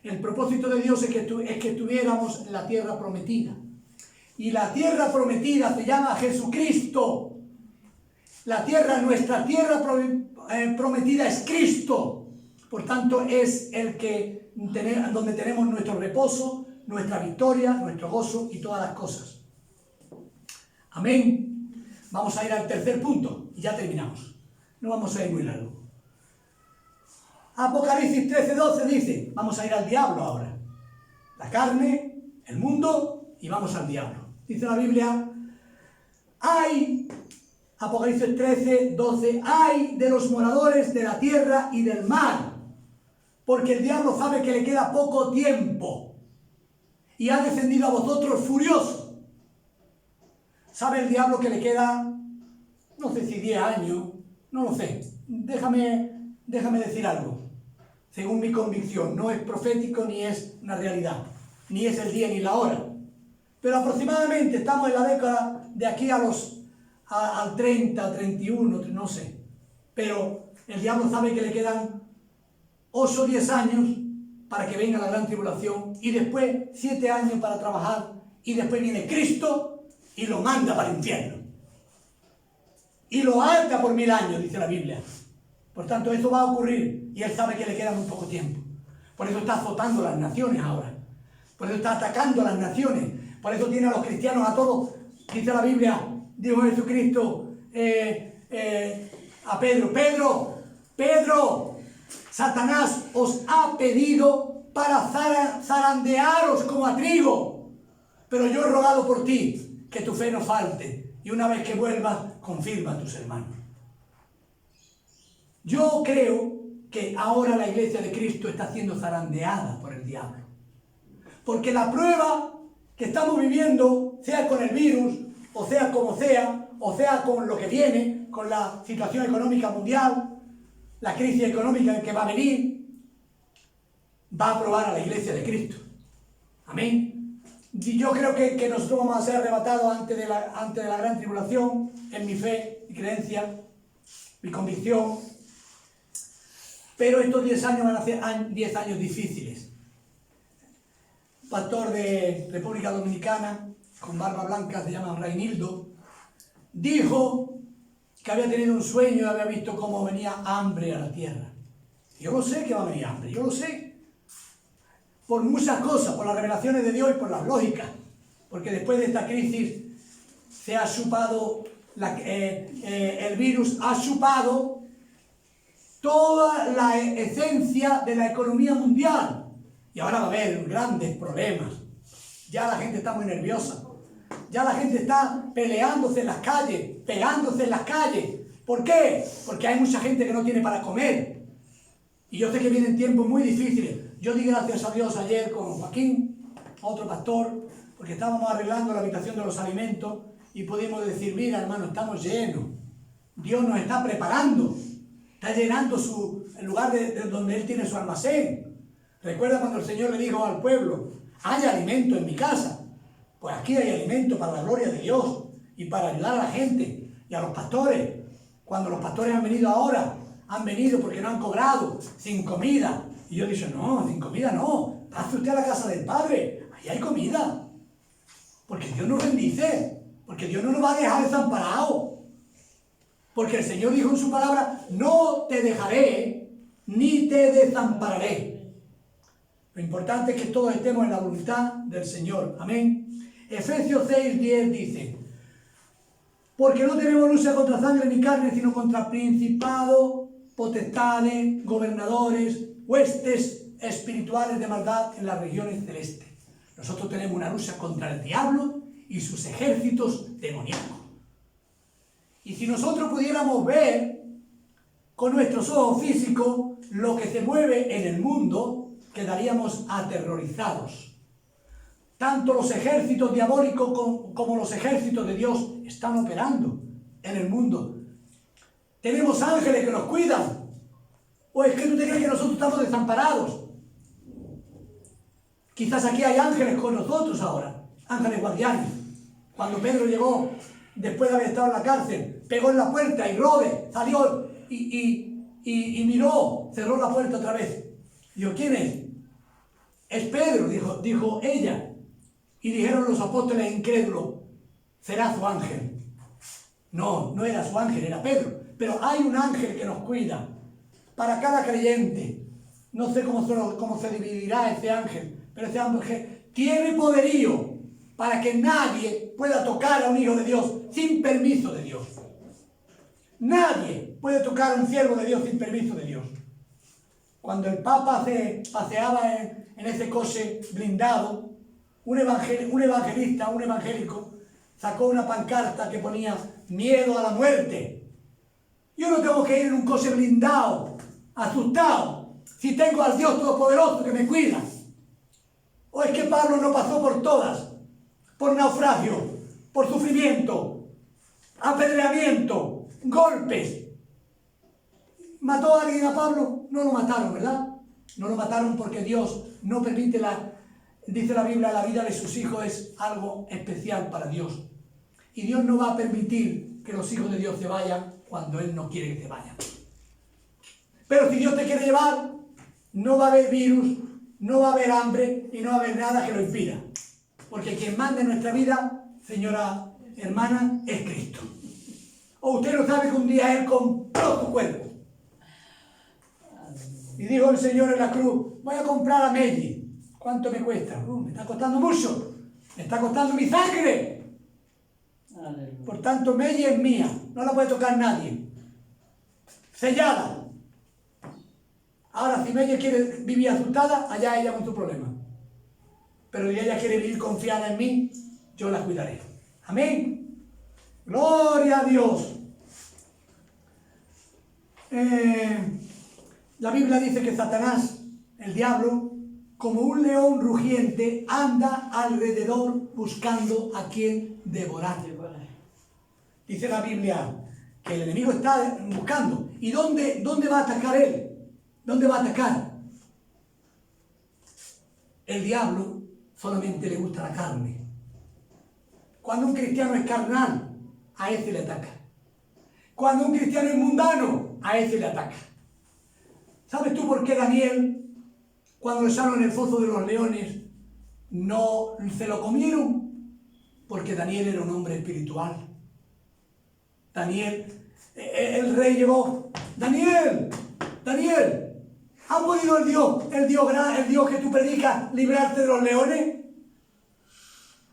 El propósito de Dios es que estuviéramos en la tierra prometida. Y la tierra prometida se llama Jesucristo. La tierra, nuestra tierra prometida es Cristo. Por tanto, es donde tenemos nuestro reposo, nuestra victoria, nuestro gozo y todas las cosas. Amén. Vamos a ir al tercer punto y ya terminamos. No vamos a ir muy largo. Apocalipsis 13:12 dice, vamos a ir al diablo ahora. La carne, el mundo y vamos al diablo. Dice la Biblia, Apocalipsis 13:12, ay de los moradores de la tierra y del mar, porque el diablo sabe que le queda poco tiempo y ha descendido a vosotros furioso. ¿Sabe el diablo que le queda, no sé si 10 años, no lo sé? Déjame decir algo, según mi convicción. No es profético ni es una realidad, ni es el día ni la hora. Pero aproximadamente estamos en la década de aquí al 30, 31, no sé. Pero el diablo sabe que le quedan 8 o 10 años para que venga la gran tribulación, y después 7 años para trabajar, y después viene Cristo y lo manda para el infierno. Y lo ata por 1000 años, dice la Biblia. Por tanto, eso va a ocurrir, y él sabe que le queda muy poco tiempo. Por eso está azotando las naciones ahora. Por eso está atacando a las naciones. Por eso tiene a los cristianos a todos. Dice la Biblia, dijo Jesucristo a Pedro, Pedro, Satanás os ha pedido para zarandearos como a trigo, pero yo he rogado por ti, que tu fe no falte, y una vez que vuelvas, confirma a tus hermanos. Yo creo que ahora la iglesia de Cristo está siendo zarandeada por el diablo, porque la prueba que estamos viviendo, sea con el virus, o sea como sea, o sea con lo que viene, con la situación económica mundial, la crisis económica que va a venir, va a probar a la iglesia de Cristo. Amén. Y yo creo que nosotros vamos a ser arrebatados antes de la gran tribulación, en mi fe, mi creencia, mi convicción. Pero estos 10 años van a ser 10 años difíciles. Pastor de República Dominicana, con barba blanca, se llama Reinildo, dijo que había tenido un sueño y había visto cómo venía hambre a la tierra. Yo lo sé que va a venir hambre, yo lo sé. Por muchas cosas, por las revelaciones de Dios y por las lógicas. Porque después de esta crisis se ha chupado, el virus ha chupado toda la esencia de la economía mundial. Y ahora va a haber grandes problemas. Ya la gente está muy nerviosa. Ya la gente está peleándose en las calles, pegándose en las calles. ¿Por qué? Porque hay mucha gente que no tiene para comer. Y yo sé que vienen tiempos muy difíciles. Yo di gracias a Dios ayer con Joaquín, otro pastor, porque estábamos arreglando la habitación de los alimentos y pudimos decir, mira hermano, estamos llenos. Dios nos está preparando. Está llenando el lugar de donde Él tiene su almacén. Recuerda cuando el Señor le dijo al pueblo, hay alimento en mi casa. Pues aquí hay alimento para la gloria de Dios y para ayudar a la gente y a los pastores. Cuando los pastores han venido ahora, han venido porque no han cobrado, sin comida. Y yo dije, no, sin comida no. Pase usted a la casa del Padre, ahí hay comida. Porque Dios nos bendice, porque Dios no nos va a dejar desamparados. Porque el Señor dijo en su palabra, no te dejaré ni te desampararé. Lo importante es que todos estemos en la voluntad del Señor. Amén. Efesios 6:10 dice, porque no tenemos lucha contra sangre ni carne, sino contra principados, potestades, gobernadores, huestes espirituales de maldad en las regiones celestes. Nosotros tenemos una lucha contra el diablo y sus ejércitos demoníacos. Y si nosotros pudiéramos ver con nuestros ojos físicos lo que se mueve en el mundo, quedaríamos aterrorizados. Tanto los ejércitos diabólicos como los ejércitos de Dios están operando en el mundo. Tenemos ángeles que nos cuidan. ¿O es que tú te crees que nosotros estamos desamparados? Quizás aquí hay ángeles con nosotros ahora, ángeles guardianes. Cuando Pedro llegó, después de haber estado en la cárcel, pegó en la puerta y Rode salió y miró, cerró la puerta otra vez. Dijo, ¿quién es? Es Pedro, dijo ella. Y dijeron los apóstoles incrédulos, será su ángel. No, no era su ángel, era Pedro. Pero hay un ángel que nos cuida para cada creyente. No sé cómo se dividirá ese ángel, pero ese ángel tiene poderío para que nadie pueda tocar a un hijo de Dios sin permiso de Dios. Nadie puede tocar a un siervo de Dios sin permiso de Dios. Cuando el Papa se paseaba en ese coche blindado, un evangelista, un evangélico, sacó una pancarta que ponía miedo a la muerte. Yo no tengo que ir en un coche blindado, asustado, si tengo al Dios Todopoderoso que me cuida. ¿O es que Pablo no pasó por todas? Por naufragio, por sufrimiento, apedreamiento, golpes. ¿Mató a alguien a Pablo? No lo mataron, ¿verdad? No lo mataron porque Dios no permite dice la Biblia, la vida de sus hijos es algo especial para Dios. Y Dios no va a permitir que los hijos de Dios se vayan cuando Él no quiere que se vayan. Pero si Dios te quiere llevar, no va a haber virus, no va a haber hambre y no va a haber nada que lo impida. Porque quien manda en nuestra vida, señora hermana, es Cristo. O usted no sabe que un día Él compró tu cuerpo. Y dijo el Señor en la cruz, voy a comprar a Melli. ¿Cuánto me cuesta? Me está costando mucho. Me está costando mi sangre. Por tanto, Melli es mía. No la puede tocar nadie. Sellada. Ahora, si Melli quiere vivir asustada, allá ella con su problema. Pero si ella quiere vivir confiada en mí, yo la cuidaré. Amén. Gloria a Dios. La Biblia dice que Satanás, el diablo, como un león rugiente, anda alrededor buscando a quien devorar. Dice la Biblia que el enemigo está buscando. ¿Y dónde va a atacar él? ¿Dónde va a atacar? El diablo solamente le gusta la carne. Cuando un cristiano es carnal, a ese le ataca. Cuando un cristiano es mundano, a ese le ataca. ¿Sabes tú por qué Daniel, cuando lo echaron en el foso de los leones, no se lo comieron? Porque Daniel era un hombre espiritual. Daniel, el rey llegó: Daniel, Daniel, ¿ha podido el Dios que tú predicas, librarte de los leones?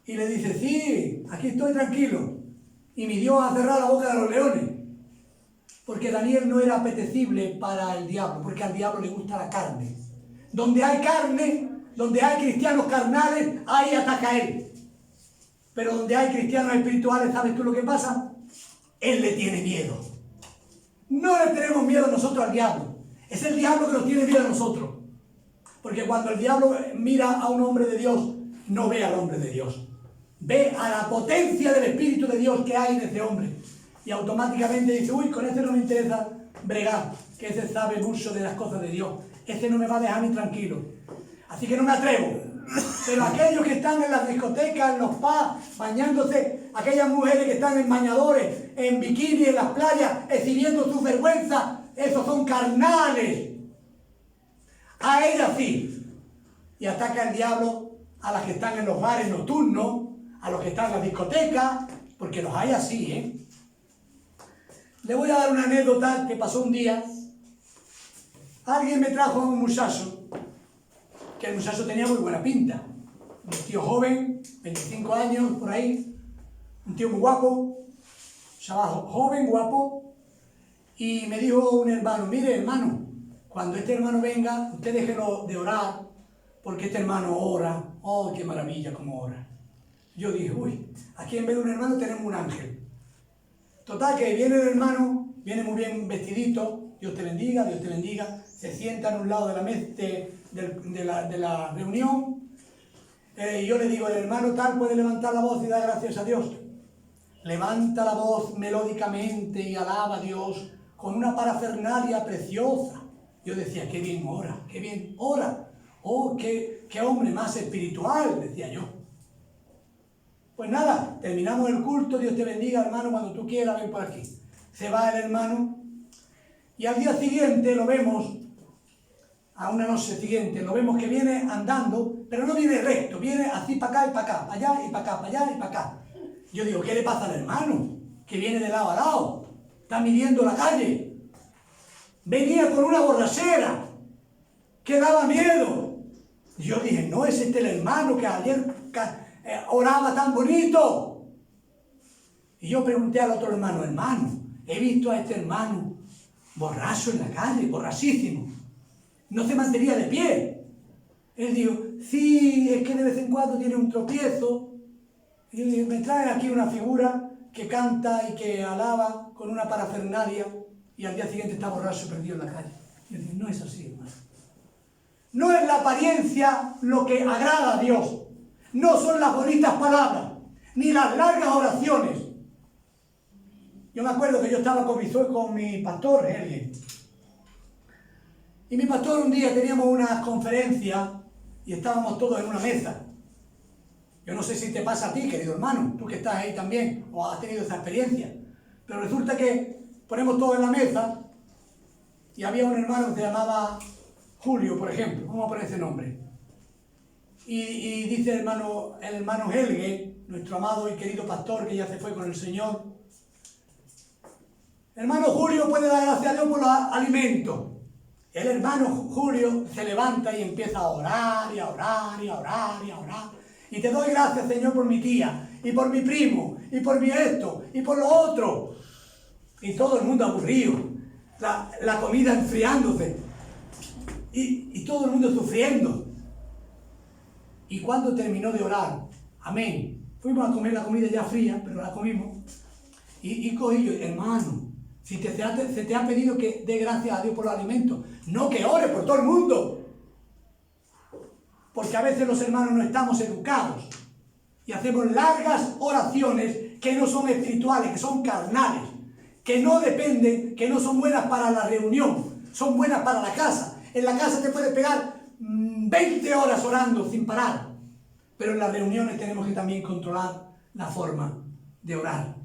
Y le dice: sí, aquí estoy tranquilo. Y mi Dios ha cerrado la boca de los leones. Porque Daniel no era apetecible para el diablo, porque al diablo le gusta la carne. Donde hay carne, donde hay cristianos carnales, ahí ataca él. Pero donde hay cristianos espirituales, ¿sabes tú lo que pasa? Él le tiene miedo. No le tenemos miedo nosotros al diablo. Es el diablo que nos tiene miedo a nosotros. Porque cuando el diablo mira a un hombre de Dios, no ve al hombre de Dios. Ve a la potencia del Espíritu de Dios que hay en ese hombre. Y automáticamente dice: uy, con ese no me interesa bregar, que ese sabe mucho de las cosas de Dios. Ese no me va a dejar ni tranquilo. Así que no me atrevo. Pero aquellos que están en las discotecas, en los pubs, bañándose, aquellas mujeres que están en bañadores, en bikini, en las playas, exhibiendo su vergüenza, esos son carnales. A ellas sí. Y ataca el diablo a las que están en los bares nocturnos, a los que están en las discotecas, porque los hay así, ¿eh? Le voy a dar una anécdota que pasó un día. Alguien me trajo a un muchacho, que el muchacho tenía muy buena pinta. Un tío joven, 25 años, por ahí. Un tío muy guapo, chaval joven, guapo. Y me dijo un hermano: mire, hermano, cuando este hermano venga, usted déjelo de orar, porque este hermano ora. Oh, qué maravilla cómo ora. Yo dije: uy, aquí en vez de un hermano tenemos un ángel. Total, que viene el hermano, viene muy bien vestidito, Dios te bendiga, se sienta en un lado de la mesa de la reunión. Y yo le digo: el hermano tal puede levantar la voz y dar gracias a Dios. Levanta la voz melódicamente y alaba a Dios con una parafernalia preciosa. Yo decía: qué bien ora, qué bien ora. Oh, qué hombre más espiritual, decía yo. Pues nada, terminamos el culto. Dios te bendiga, hermano, cuando tú quieras, ven por aquí. Se va el hermano y al día siguiente lo vemos, a una noche siguiente, lo vemos que viene andando, pero no viene recto, viene así para acá y para acá, para allá y para acá, para allá y para acá. Yo digo: ¿qué le pasa al hermano? Que viene de lado a lado, está midiendo la calle. Venía con una borrachera que daba miedo. Y yo dije: no es este el hermano que ayer oraba tan bonito. Y yo pregunté al otro hermano: hermano, he visto a este hermano borracho en la calle, borrachísimo, no se mantenía de pie. Él dijo: sí, es que de vez en cuando tiene un tropiezo. Y me trae aquí una figura que canta y que alaba con una parafernalia, y al día siguiente está borracho, perdido en la calle. Y yo digo: no es así, hermano. No es la apariencia lo que agrada a Dios. No son las bonitas palabras, ni las largas oraciones. Yo me acuerdo que yo estaba con mi pastor, Helge. Y mi pastor, un día teníamos una conferencia y estábamos todos en una mesa. Yo no sé si te pasa a ti, querido hermano, tú que estás ahí también, o has tenido esa experiencia. Pero resulta que ponemos todos en la mesa y había un hermano que se llamaba Julio, por ejemplo. Vamos a poner ese nombre. Y dice el hermano Helge, nuestro amado y querido pastor que ya se fue con el Señor: hermano Julio puede dar gracias a Dios por los alimentos. El hermano Julio se levanta y empieza a orar, y a orar, y a orar, y a orar. Y te doy gracias, Señor, por mi tía, y por mi primo, y por mi esto, y por lo otro. Y todo el mundo aburrido, la comida enfriándose, y todo el mundo sufriendo. Y cuando terminó de orar, amén, fuimos a comer la comida ya fría, pero la comimos. Y cogí yo: hermano, si se te ha pedido que dé gracias a Dios por los alimentos, no que ore por todo el mundo. Porque a veces los hermanos no estamos educados y hacemos largas oraciones que no son espirituales, que son carnales, que no dependen, que no son buenas para la reunión, son buenas para la casa. En la casa te puedes pegar 20 horas orando sin parar, pero en las reuniones tenemos que también controlar la forma de orar,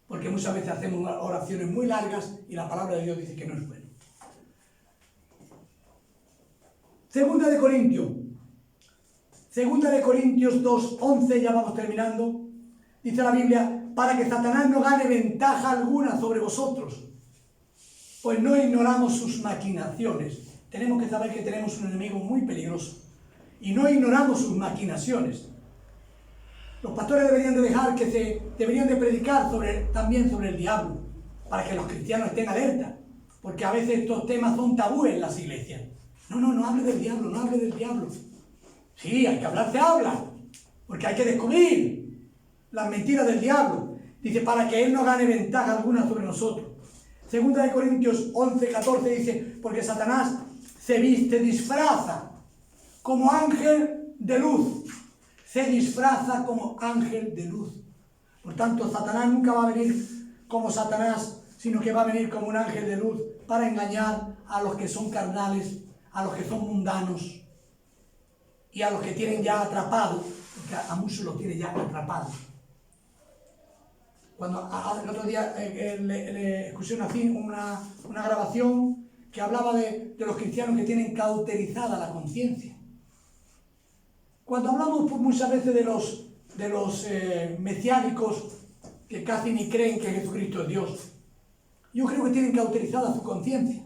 porque muchas veces hacemos oraciones muy largas y la palabra de Dios dice que no es bueno. Segunda de Corintios 2:11, ya vamos terminando. Dice la Biblia, para que Satanás no gane ventaja alguna sobre vosotros, pues no ignoramos sus maquinaciones. Tenemos que saber que tenemos un enemigo muy peligroso y no ignoramos sus maquinaciones. Los pastores deberían de predicar también sobre el diablo, para que los cristianos estén alerta, porque a veces estos temas son tabúes en las iglesias. No hable del diablo, no hable del diablo. Sí, hay que hablar, se habla, porque hay que descubrir las mentiras del diablo. Dice, para que él no gane ventaja alguna sobre nosotros. Segunda de Corintios 11:14 dice, porque Satanás se disfraza como ángel de luz. Se disfraza como ángel de luz. Por tanto, Satanás nunca va a venir como Satanás, sino que va a venir como un ángel de luz para engañar a los que son carnales, a los que son mundanos y a los que tienen ya atrapados, porque a muchos los tiene ya atrapados. Cuando el otro día le escuché una grabación que hablaba de los cristianos que tienen cauterizada la conciencia. Cuando hablamos muchas veces de los mesiánicos que casi ni creen que Jesucristo es Dios, yo creo que tienen cauterizada su conciencia.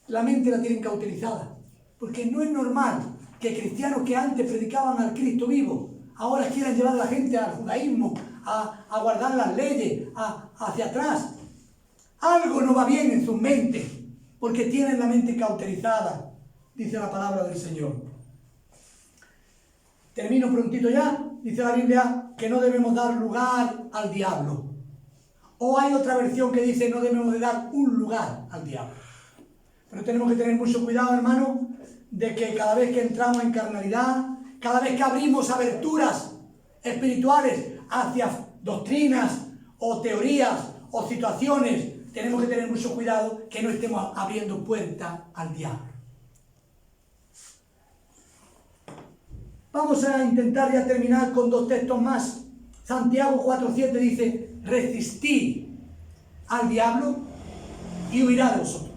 La mente la tienen cauterizada. Porque no es normal que cristianos que antes predicaban al Cristo vivo, ahora quieran llevar a la gente al judaísmo, a guardar las leyes, hacia atrás. Algo no va bien en su mente, porque tienen la mente cauterizada, dice la palabra del Señor. Termino prontito ya. Dice la Biblia que no debemos dar lugar al diablo. O hay otra versión que dice no debemos de dar un lugar al diablo. Pero tenemos que tener mucho cuidado, hermano, de que cada vez que entramos en carnalidad, cada vez que abrimos aberturas espirituales hacia doctrinas o teorías o situaciones, tenemos que tener mucho cuidado que no estemos abriendo puerta al diablo. Vamos a intentar ya terminar con 2 textos más. Santiago 4:7 dice, resistid al diablo y huirá de vosotros.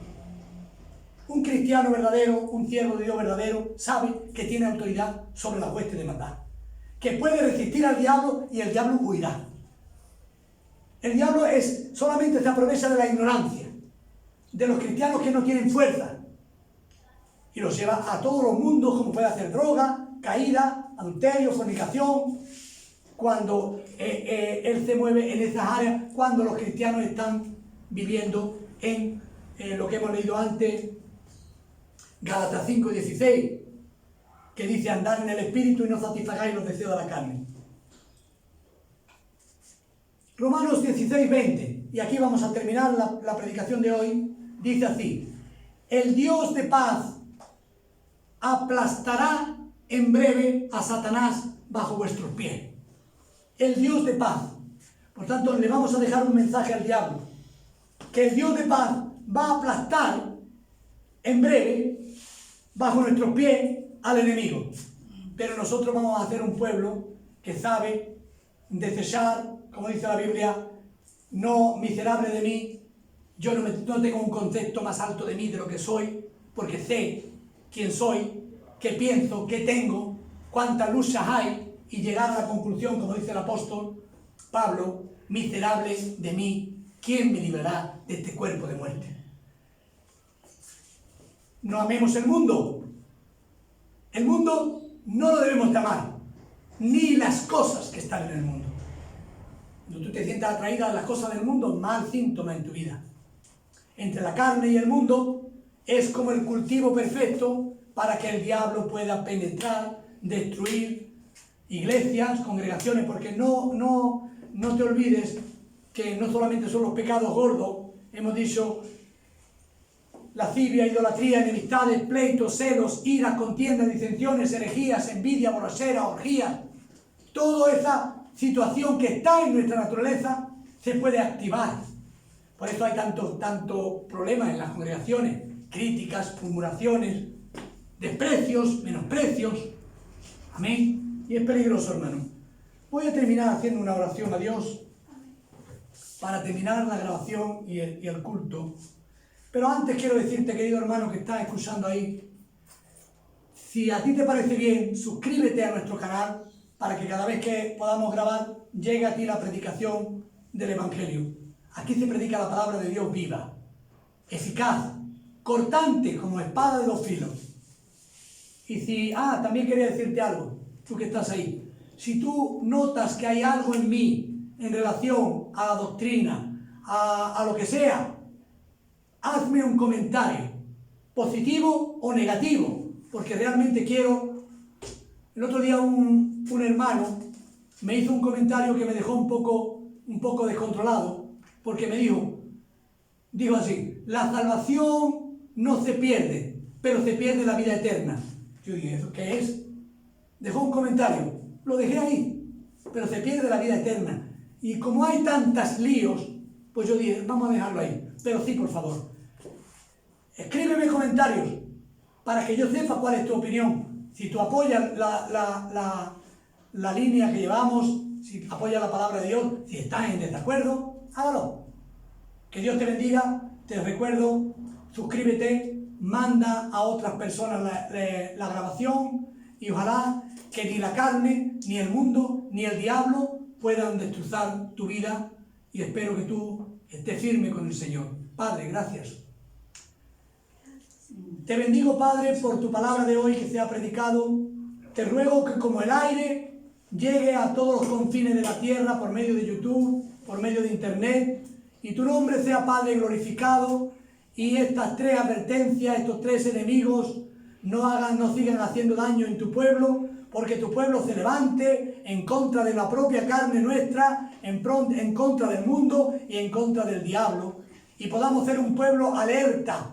Un cristiano verdadero, un siervo de Dios verdadero, sabe que tiene autoridad sobre la hueste de maldad, que puede resistir al diablo y el diablo huirá. El diablo solamente se aprovecha de la ignorancia de los cristianos que no tienen fuerza y los lleva a todos los mundos, como puede hacer droga, caída, adulterio, fornicación, cuando él se mueve en esas áreas, cuando los cristianos están viviendo en lo que hemos leído antes, Gálatas 5:16, que dice andar en el espíritu y no satisfagáis los deseos de la carne. Romanos 16:20, y aquí vamos a terminar la predicación de hoy, dice así, el Dios de paz aplastará en breve a Satanás bajo vuestros pies. El Dios de paz. Por tanto, le vamos a dejar un mensaje al diablo, que el Dios de paz va a aplastar en breve bajo nuestros pies al enemigo. Pero nosotros vamos a ser un pueblo que sabe desechar, como dice la Biblia, no miserable de mí, yo no tengo un concepto más alto de mí de lo que soy, porque sé quién soy, qué pienso, qué tengo, cuántas luchas hay, y llegar a la conclusión, como dice el apóstol Pablo, miserable de mí, ¿quién me librará de este cuerpo de muerte? No amemos el mundo. El mundo no lo debemos de amar, ni las cosas que están en el mundo. Cuando tú te sientas atraída a las cosas del mundo, mal síntoma en tu vida. Entre la carne y el mundo es como el cultivo perfecto para que el diablo pueda penetrar, destruir iglesias, congregaciones, porque no te olvides que no solamente son los pecados gordos, hemos dicho lascivia, idolatría, enemistades, pleitos, celos, iras, contiendas, disensiones, herejías, envidia, borrachera, orgías. Toda esa situación que está en nuestra naturaleza se puede activar. Por eso hay tanto problema en las congregaciones, críticas, murmuraciones, desprecios, menosprecios. Amén. Y es peligroso, hermano. Voy a terminar haciendo una oración a Dios para terminar la grabación y el culto. Pero antes quiero decirte, querido hermano que estás escuchando ahí, Si a ti te parece bien, suscríbete a nuestro canal para que cada vez que podamos grabar llegue a ti la predicación del Evangelio. Aquí se predica la palabra de Dios viva, eficaz, cortante como espada de dos filos. Y si, también quería decirte algo, tú que estás ahí. Si tú notas que hay algo en mí en relación a la doctrina, a lo que sea, hazme un comentario, positivo o negativo, porque realmente quiero. El otro día un hermano me hizo un comentario que me dejó un poco descontrolado, porque me dijo así: la salvación no se pierde, pero se pierde la vida eterna. Yo dije, ¿eso qué es? Dejó un comentario, lo dejé ahí, pero se pierde la vida eterna. Y como hay tantos líos, pues yo dije, vamos a dejarlo ahí. Pero sí, por favor, escríbeme comentarios para que yo sepa cuál es tu opinión. Si tú apoyas la línea que llevamos, si apoyas la palabra de Dios, si estás en desacuerdo, hágalo. Que Dios te bendiga. Te recuerdo, suscríbete, manda a otras personas la grabación y ojalá que ni la carne, ni el mundo, ni el diablo puedan destrozar tu vida, y espero que tú estés firme con el Señor. Padre, gracias. Te bendigo, Padre, por tu palabra de hoy que se ha predicado. Te ruego que como el aire llegue a todos los confines de la tierra por medio de YouTube, por medio de Internet, y tu nombre sea, Padre, glorificado, y estas tres advertencias, estos tres enemigos no sigan haciendo daño en tu pueblo, porque tu pueblo se levante en contra de la propia carne nuestra, en contra del mundo y en contra del diablo, y podamos ser un pueblo alerta,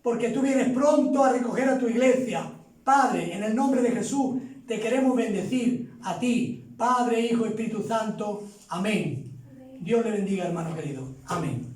porque tú vienes pronto a recoger a tu iglesia. Padre, en el nombre de Jesús, te queremos bendecir a ti, Padre, Hijo, Espíritu Santo. Amén. Dios le bendiga, hermano querido. Amén.